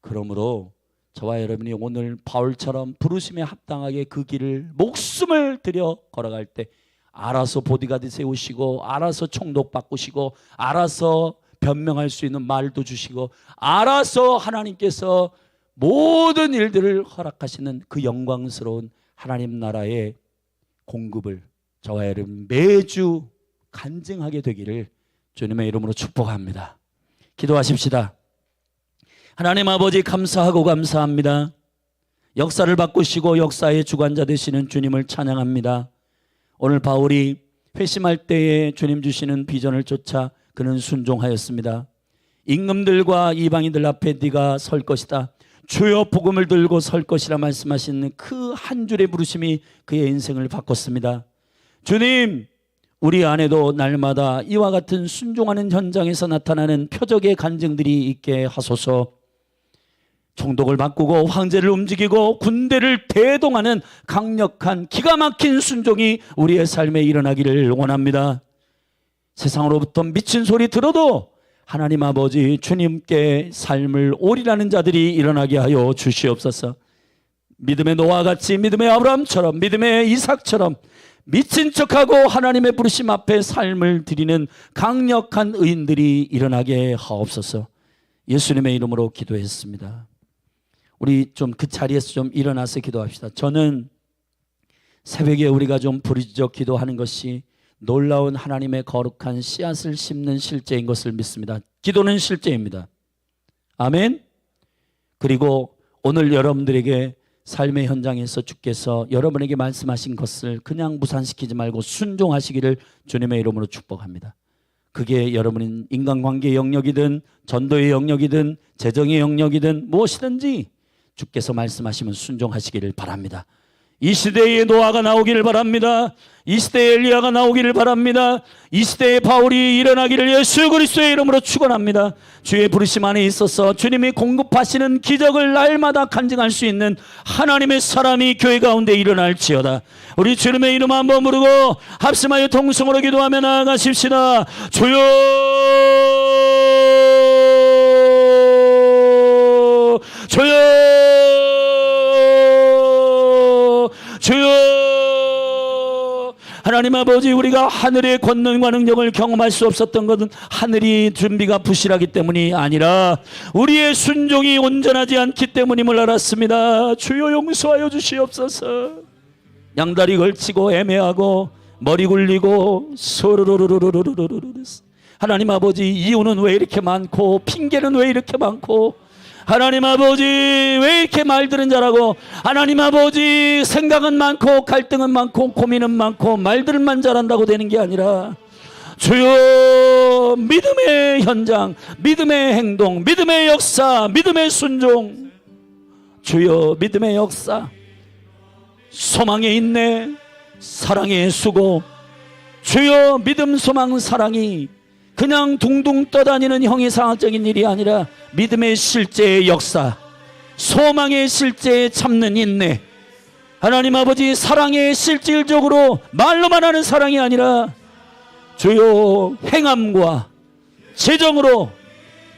그러므로 저와 여러분이 오늘 바울처럼 부르심에 합당하게 그 길을 목숨을 들여 걸어갈 때 알아서 보디가드 세우시고 알아서 총독 바꾸시고 알아서 변명할 수 있는 말도 주시고 알아서 하나님께서 모든 일들을 허락하시는 그 영광스러운 하나님 나라의 공급을 저와 여러분 매주 간증하게 되기를 주님의 이름으로 축복합니다. 기도하십시다. 하나님 아버지 감사하고 감사합니다. 역사를 바꾸시고 역사의 주관자 되시는 주님을 찬양합니다. 오늘 바울이 회심할 때에 주님 주시는 비전을 쫓아 그는 순종하였습니다. 임금들과 이방인들 앞에 네가 설 것이다. 주여 복음을 들고 설 것이라 말씀하신 그 한 줄의 부르심이 그의 인생을 바꿨습니다. 주님, 우리 안에도 날마다 이와 같은 순종하는 현장에서 나타나는 표적의 간증들이 있게 하소서. 총독을 바꾸고 황제를 움직이고 군대를 대동하는 강력한 기가 막힌 순종이 우리의 삶에 일어나기를 원합니다. 세상으로부터 미친 소리 들어도 하나님 아버지 주님께 삶을 오리라는 자들이 일어나게 하여 주시옵소서. 믿음의 노아같이 믿음의 아브라함처럼 믿음의 이삭처럼 미친 척하고 하나님의 부르심 앞에 삶을 드리는 강력한 의인들이 일어나게 하옵소서. 예수님의 이름으로 기도했습니다. 우리 좀 그 자리에서 좀 일어나서 기도합시다. 저는 새벽에 우리가 좀 부르짖어 기도하는 것이 놀라운 하나님의 거룩한 씨앗을 심는 실제인 것을 믿습니다. 기도는 실제입니다. 아멘. 그리고 오늘 여러분들에게 삶의 현장에서 주께서 여러분에게 말씀하신 것을 그냥 무산시키지 말고 순종하시기를 주님의 이름으로 축복합니다. 그게 여러분은 인간관계 영역이든 전도의 영역이든 재정의 영역이든 무엇이든지 주께서 말씀하시면 순종하시기를 바랍니다. 이 시대에 노아가 나오기를 바랍니다. 이 시대에 엘리야가 나오기를 바랍니다. 이 시대에 바울이 일어나기를 예수 그리스도의 이름으로 축원합니다. 주의 부르심 안에 있어서 주님이 공급하시는 기적을 날마다 간증할 수 있는 하나님의 사람이 교회 가운데 일어날지어다. 우리 주님의 이름 한번 부르고 합심하여 통성으로 기도하며 나아가십시다. 주여, 주여, 주여. 하나님 아버지, 우리가 하늘의 권능과 능력을 경험할 수 없었던 것은 하늘이 준비가 부실하기 때문이 아니라 우리의 순종이 온전하지 않기 때문임을 알았습니다. 주여 용서하여 주시옵소서. 양다리 걸치고 애매하고 머리 굴리고 소르르르르르르르르. 하나님 아버지, 이유는 왜 이렇게 많고 핑계는 왜 이렇게 많고, 하나님 아버지 왜 이렇게 말들은 잘하고, 하나님 아버지 생각은 많고 갈등은 많고 고민은 많고 말들만 잘한다고 되는 게 아니라 주여, 믿음의 현장, 믿음의 행동, 믿음의 역사, 믿음의 순종, 주여 믿음의 역사, 소망의 인내, 사랑의 수고, 주여 믿음, 소망, 사랑이 그냥 둥둥 떠다니는 형이상학적인 일이 아니라 믿음의 실제의 역사, 소망의 실제에 참는 인내, 하나님 아버지 사랑의 실질적으로 말로만 하는 사랑이 아니라 주여 행함과 재정으로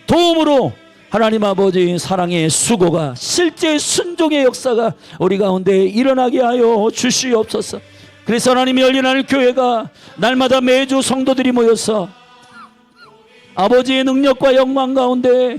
도움으로 하나님 아버지 사랑의 수고가 실제 순종의 역사가 우리 가운데 일어나게 하여 주시옵소서. 그래서 하나님이 열리는 교회가 날마다 매주 성도들이 모여서 아버지의 능력과 영광 가운데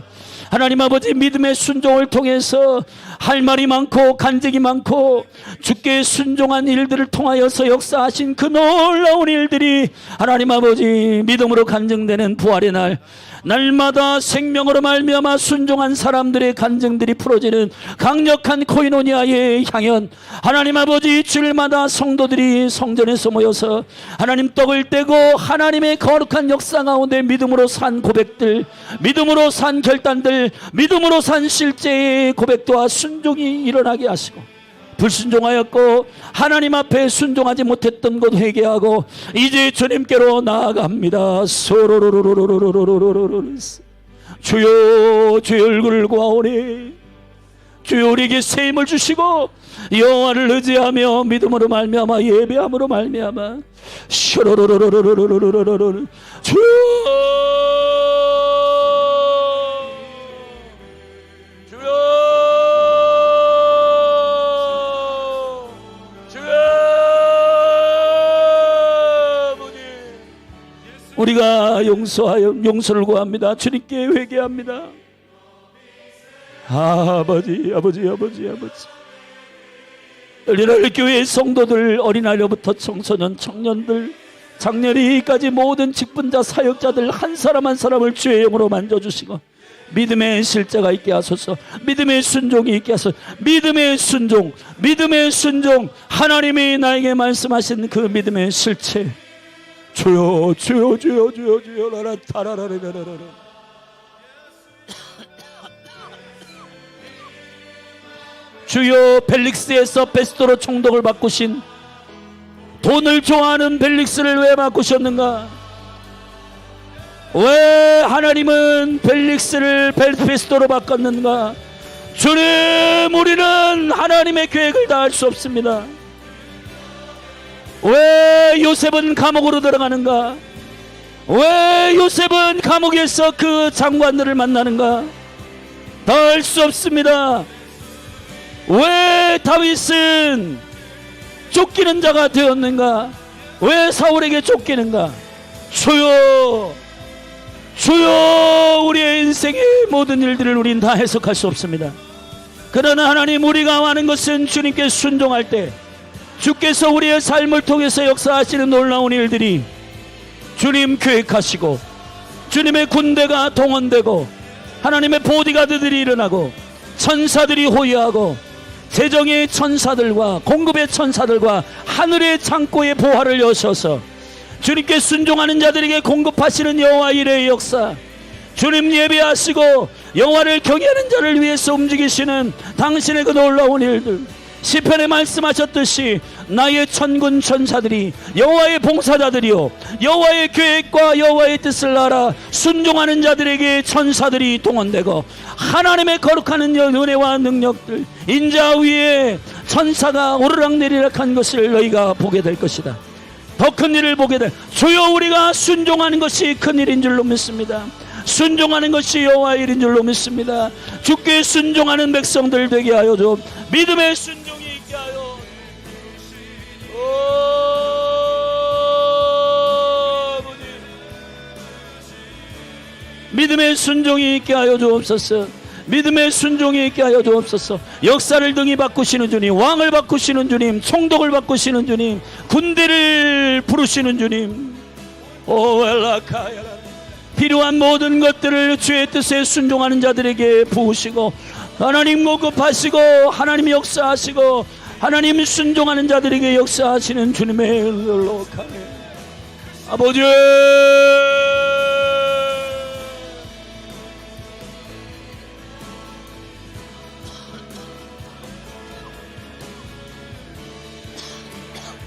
하나님 아버지 믿음의 순종을 통해서 할 말이 많고 간증이 많고 주께 순종한 일들을 통하여서 역사하신 그 놀라운 일들이 하나님 아버지 믿음으로 간증되는 부활의 날, 날마다 생명으로 말미암아 순종한 사람들의 간증들이 풀어지는 강력한 코이노니아의 향연, 하나님 아버지 주일마다 성도들이 성전에서 모여서 하나님 떡을 떼고 하나님의 거룩한 역사 가운데 믿음으로 산 고백들, 믿음으로 산 결단들, 믿음으로 산 실제의 고백도와 순종이 일어나게 하시고, 불순종하였고 하나님 앞에 순종하지 못했던 것 회개하고 이제 주님께로 나아갑니다. 소로로로로로로로로로로. 주여, 주의 얼굴을 구하오니 주여 우리에게 새 힘을 주시고 여호와를 의지하며 믿음으로 말미암아 예배함으로 말미암아 쇼로로로로로로로로로로 주여, 우리가 용서를 구합니다. 주님께 회개합니다. 아버지, 아버지, 아버지, 아버지. 열린을 교회의 성도들, 어린아이로부터 청소년, 청년들, 장년이까지 모든 직분자, 사역자들 한 사람 한 사람을 주의 영으로 만져주시고 믿음의 실제가 있게 하소서. 믿음의 순종이 있게 하소서. 믿음의 순종, 믿음의 순종, 하나님이 나에게 말씀하신 그 믿음의 실체. 주여, 주여, 주여, 주여, 주여, 라라 타라라라라라. 주여, 벨릭스에서 베스토로 총독을 바꾸신, 돈을 좋아하는 벨릭스를 왜 바꾸셨는가? 왜 하나님은 벨릭스를 베스토로 바꿨는가? 주님, 우리는 하나님의 계획을 다 알 수 없습니다. 왜 요셉은 감옥으로 들어가는가? 왜 요셉은 감옥에서 그 장관들을 만나는가? 다 알 수 없습니다. 왜 다윗은 쫓기는 자가 되었는가? 왜 사울에게 쫓기는가? 주여, 주여, 우리의 인생의 모든 일들을 우린 다 해석할 수 없습니다. 그러나 하나님, 우리가 하는 것은 주님께 순종할 때 주께서 우리의 삶을 통해서 역사하시는 놀라운 일들이 주님 계획하시고 주님의 군대가 동원되고 하나님의 보디가드들이 일어나고 천사들이 호위하고 재정의 천사들과 공급의 천사들과 하늘의 창고의 보화를 여셔서 주님께 순종하는 자들에게 공급하시는 여호와 일의 역사, 주님 예배하시고 여호와를 경외하는 자를 위해서 움직이시는 당신의 그 놀라운 일들, 시편에 말씀하셨듯이 나의 천군 천사들이 여호와의 봉사자들이요 여호와의 계획과 여호와의 뜻을 알아 순종하는 자들에게 천사들이 동원되고 하나님의 거룩한 은혜와 능력들, 인자 위에 천사가 오르락내리락 한 것을 너희가 보게 될 것이다. 더 큰 일을 보게 될, 주여, 우리가 순종하는 것이 큰 일인 줄로 믿습니다. 순종하는 것이 여호와의 일인 줄로 믿습니다. 주께 순종하는 백성들 되게 하여 좀 믿음의 순종이 있게 하여. 아버지, 믿음의 순종이 있게 하여 주옵소서. 믿음의 순종이 있게 하여 주옵소서. 역사를 등이 바꾸시는 주님, 왕을 바꾸시는 주님, 총독을 바꾸시는 주님, 군대를 부르시는 주님, 오엘라카야, 필요한 모든 것들을 주의 뜻에 순종하는 자들에게 부으시고 하나님 공급하시고 하나님 역사하시고 하나님 순종하는 자들에게 역사하시는 주님의 놀라운 아버지,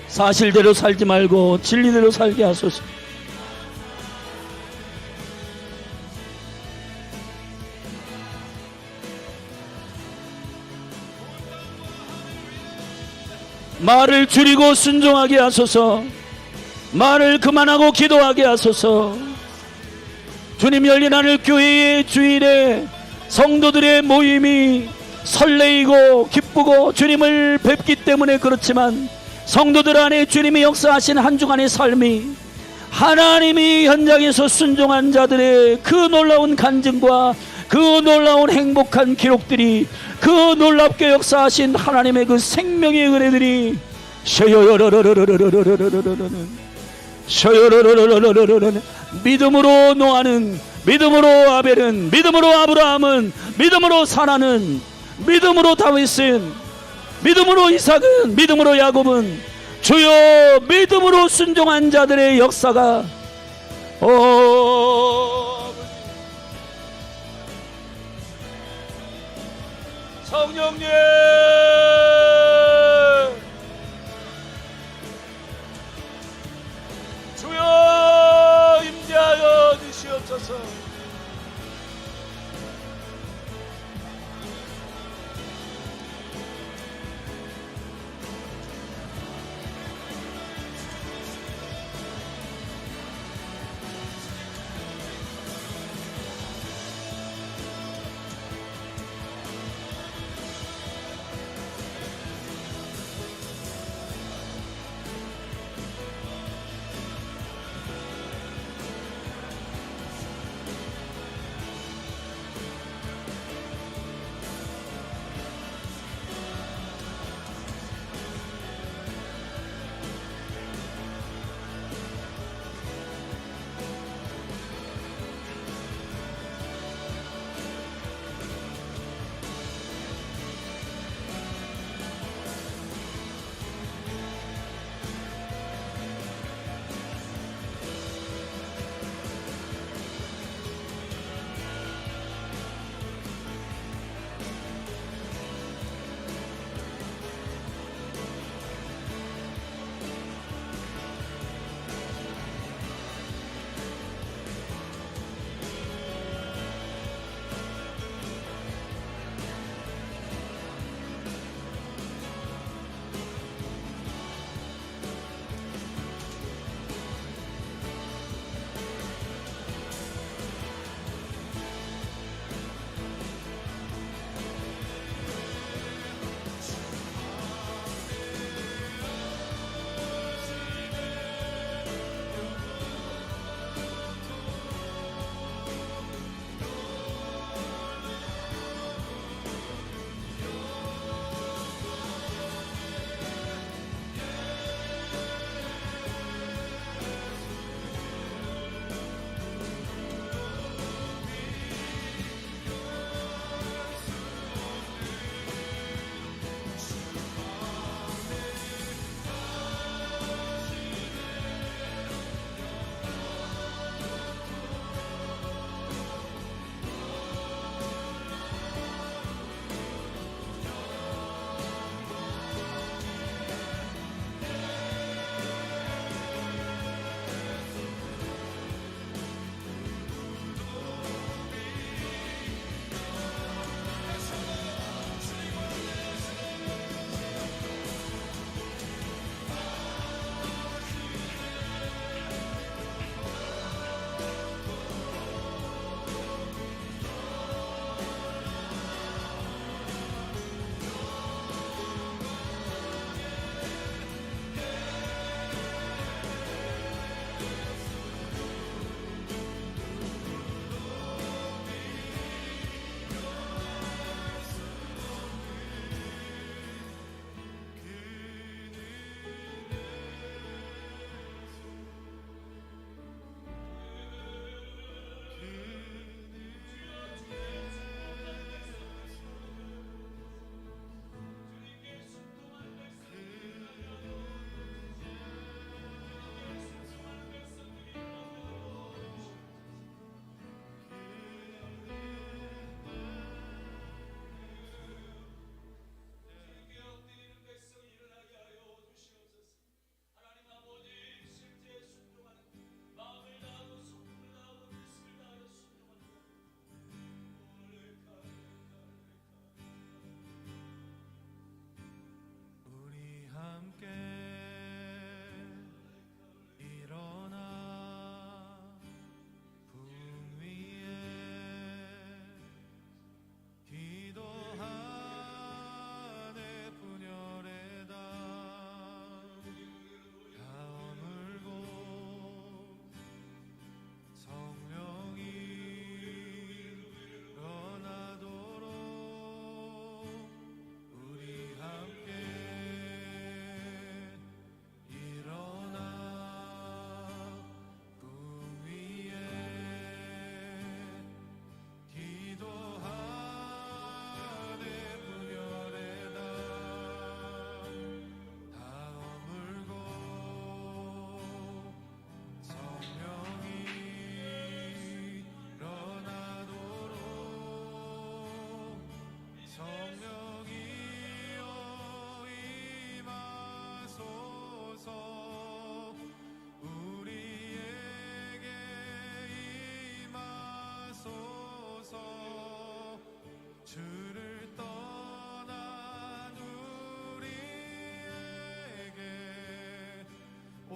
사실대로 살지 말고 진리대로 살게 하소서. 말을 줄이고 순종하게 하소서. 말을 그만하고 기도하게 하소서. 주님, 열린 하늘 교회의 주일에 성도들의 모임이 설레이고 기쁘고 주님을 뵙기 때문에 그렇지만 성도들 안에 주님이 역사하신 한 주간의 삶이 하나님이 현장에서 순종한 자들의 그 놀라운 간증과 그 놀라운 행복한 기록들이, 그 놀랍게 역사하신 하나님의 그 생명의 은혜들이 믿음으로 노아는, 믿음으로 아벨은, 믿음으로 아브라함은, 믿음으로 사라는, 믿음으로 다윗은, 믿음으로 이삭은, 믿음으로 야곱은, 주여, 믿음으로 순종한 자들의 역사가 성령님, 주여 임재하여 주시옵소서.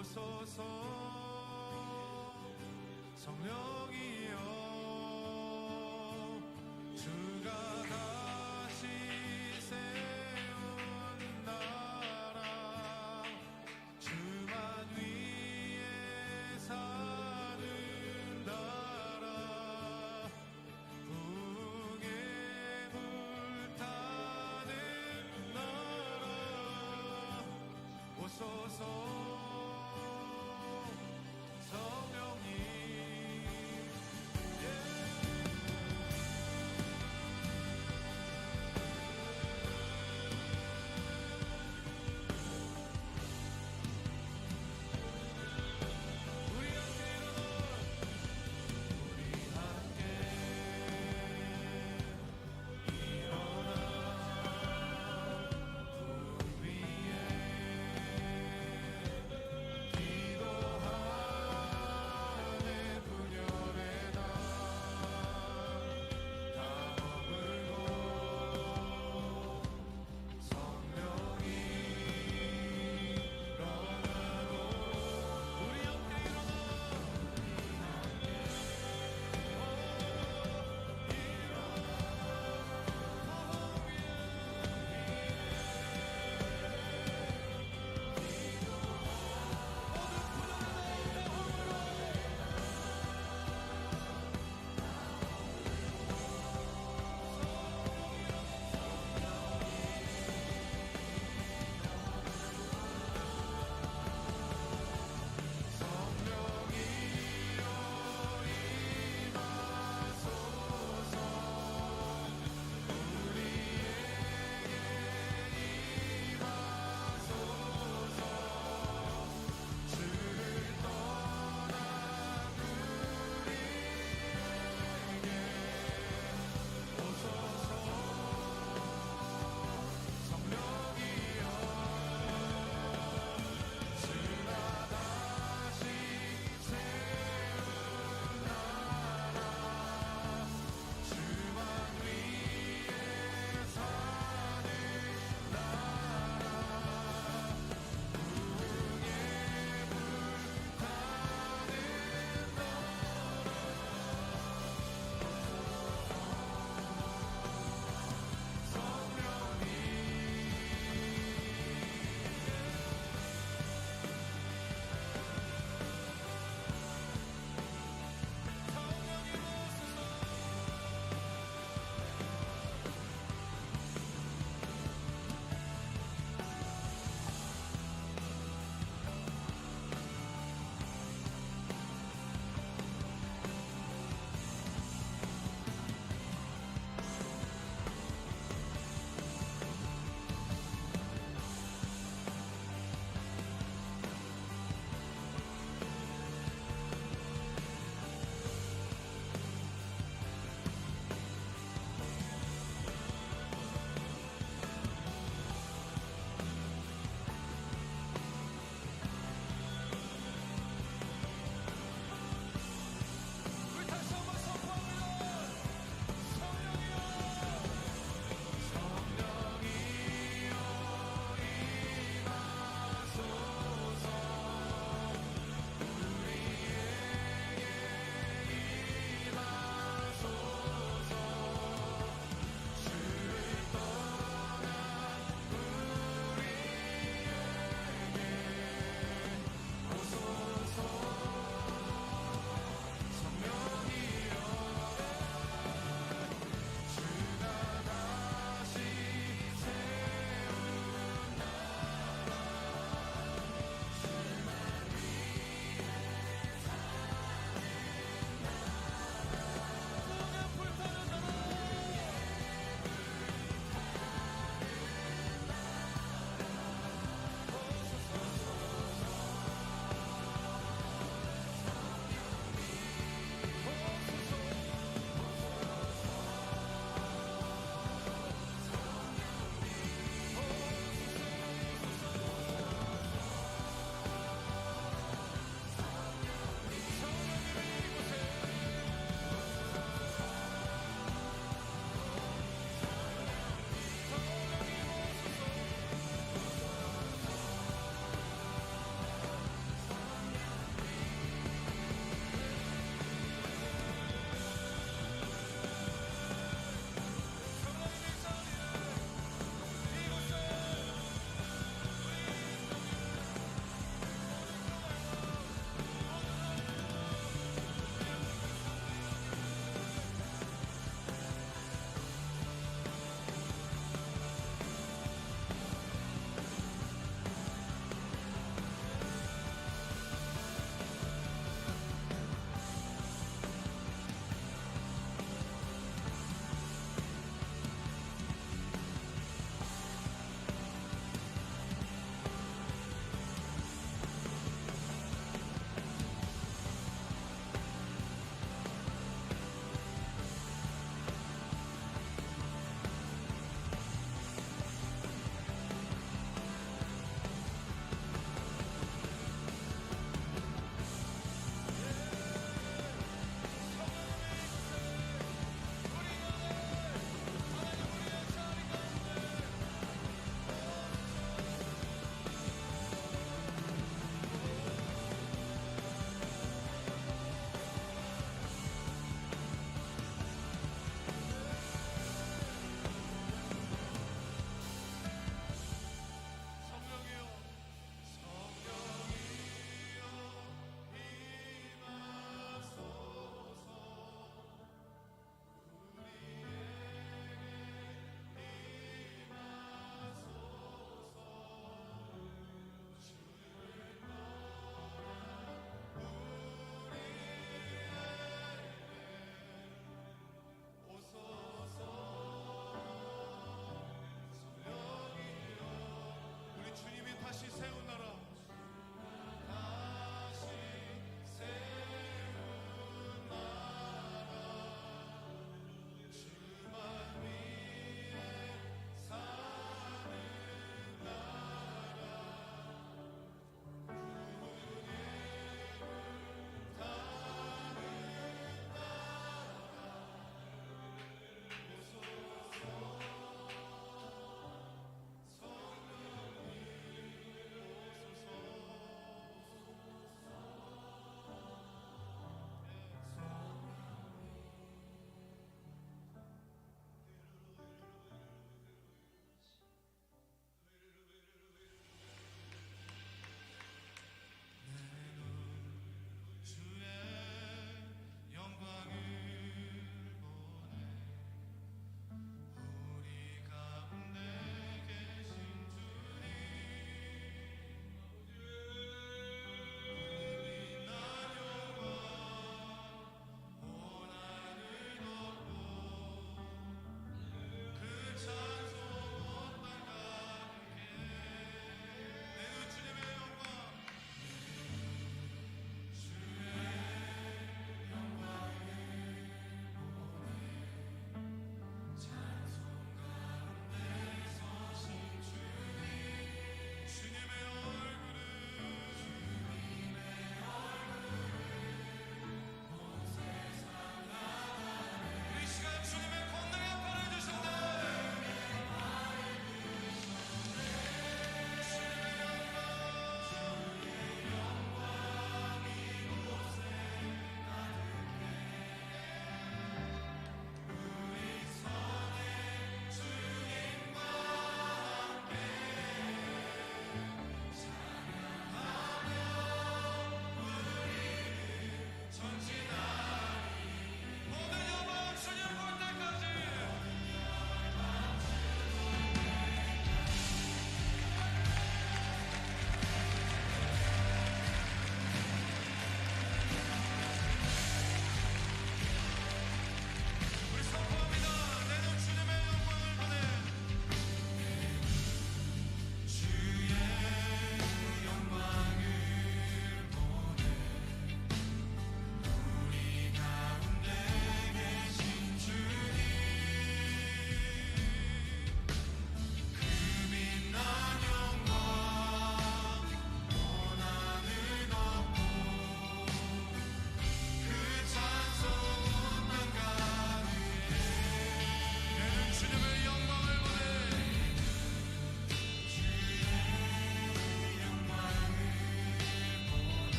오소서 성령이여 주가 다시 세운 나라 주만 위에 사는 나라 풍에 불타는 나라 오소서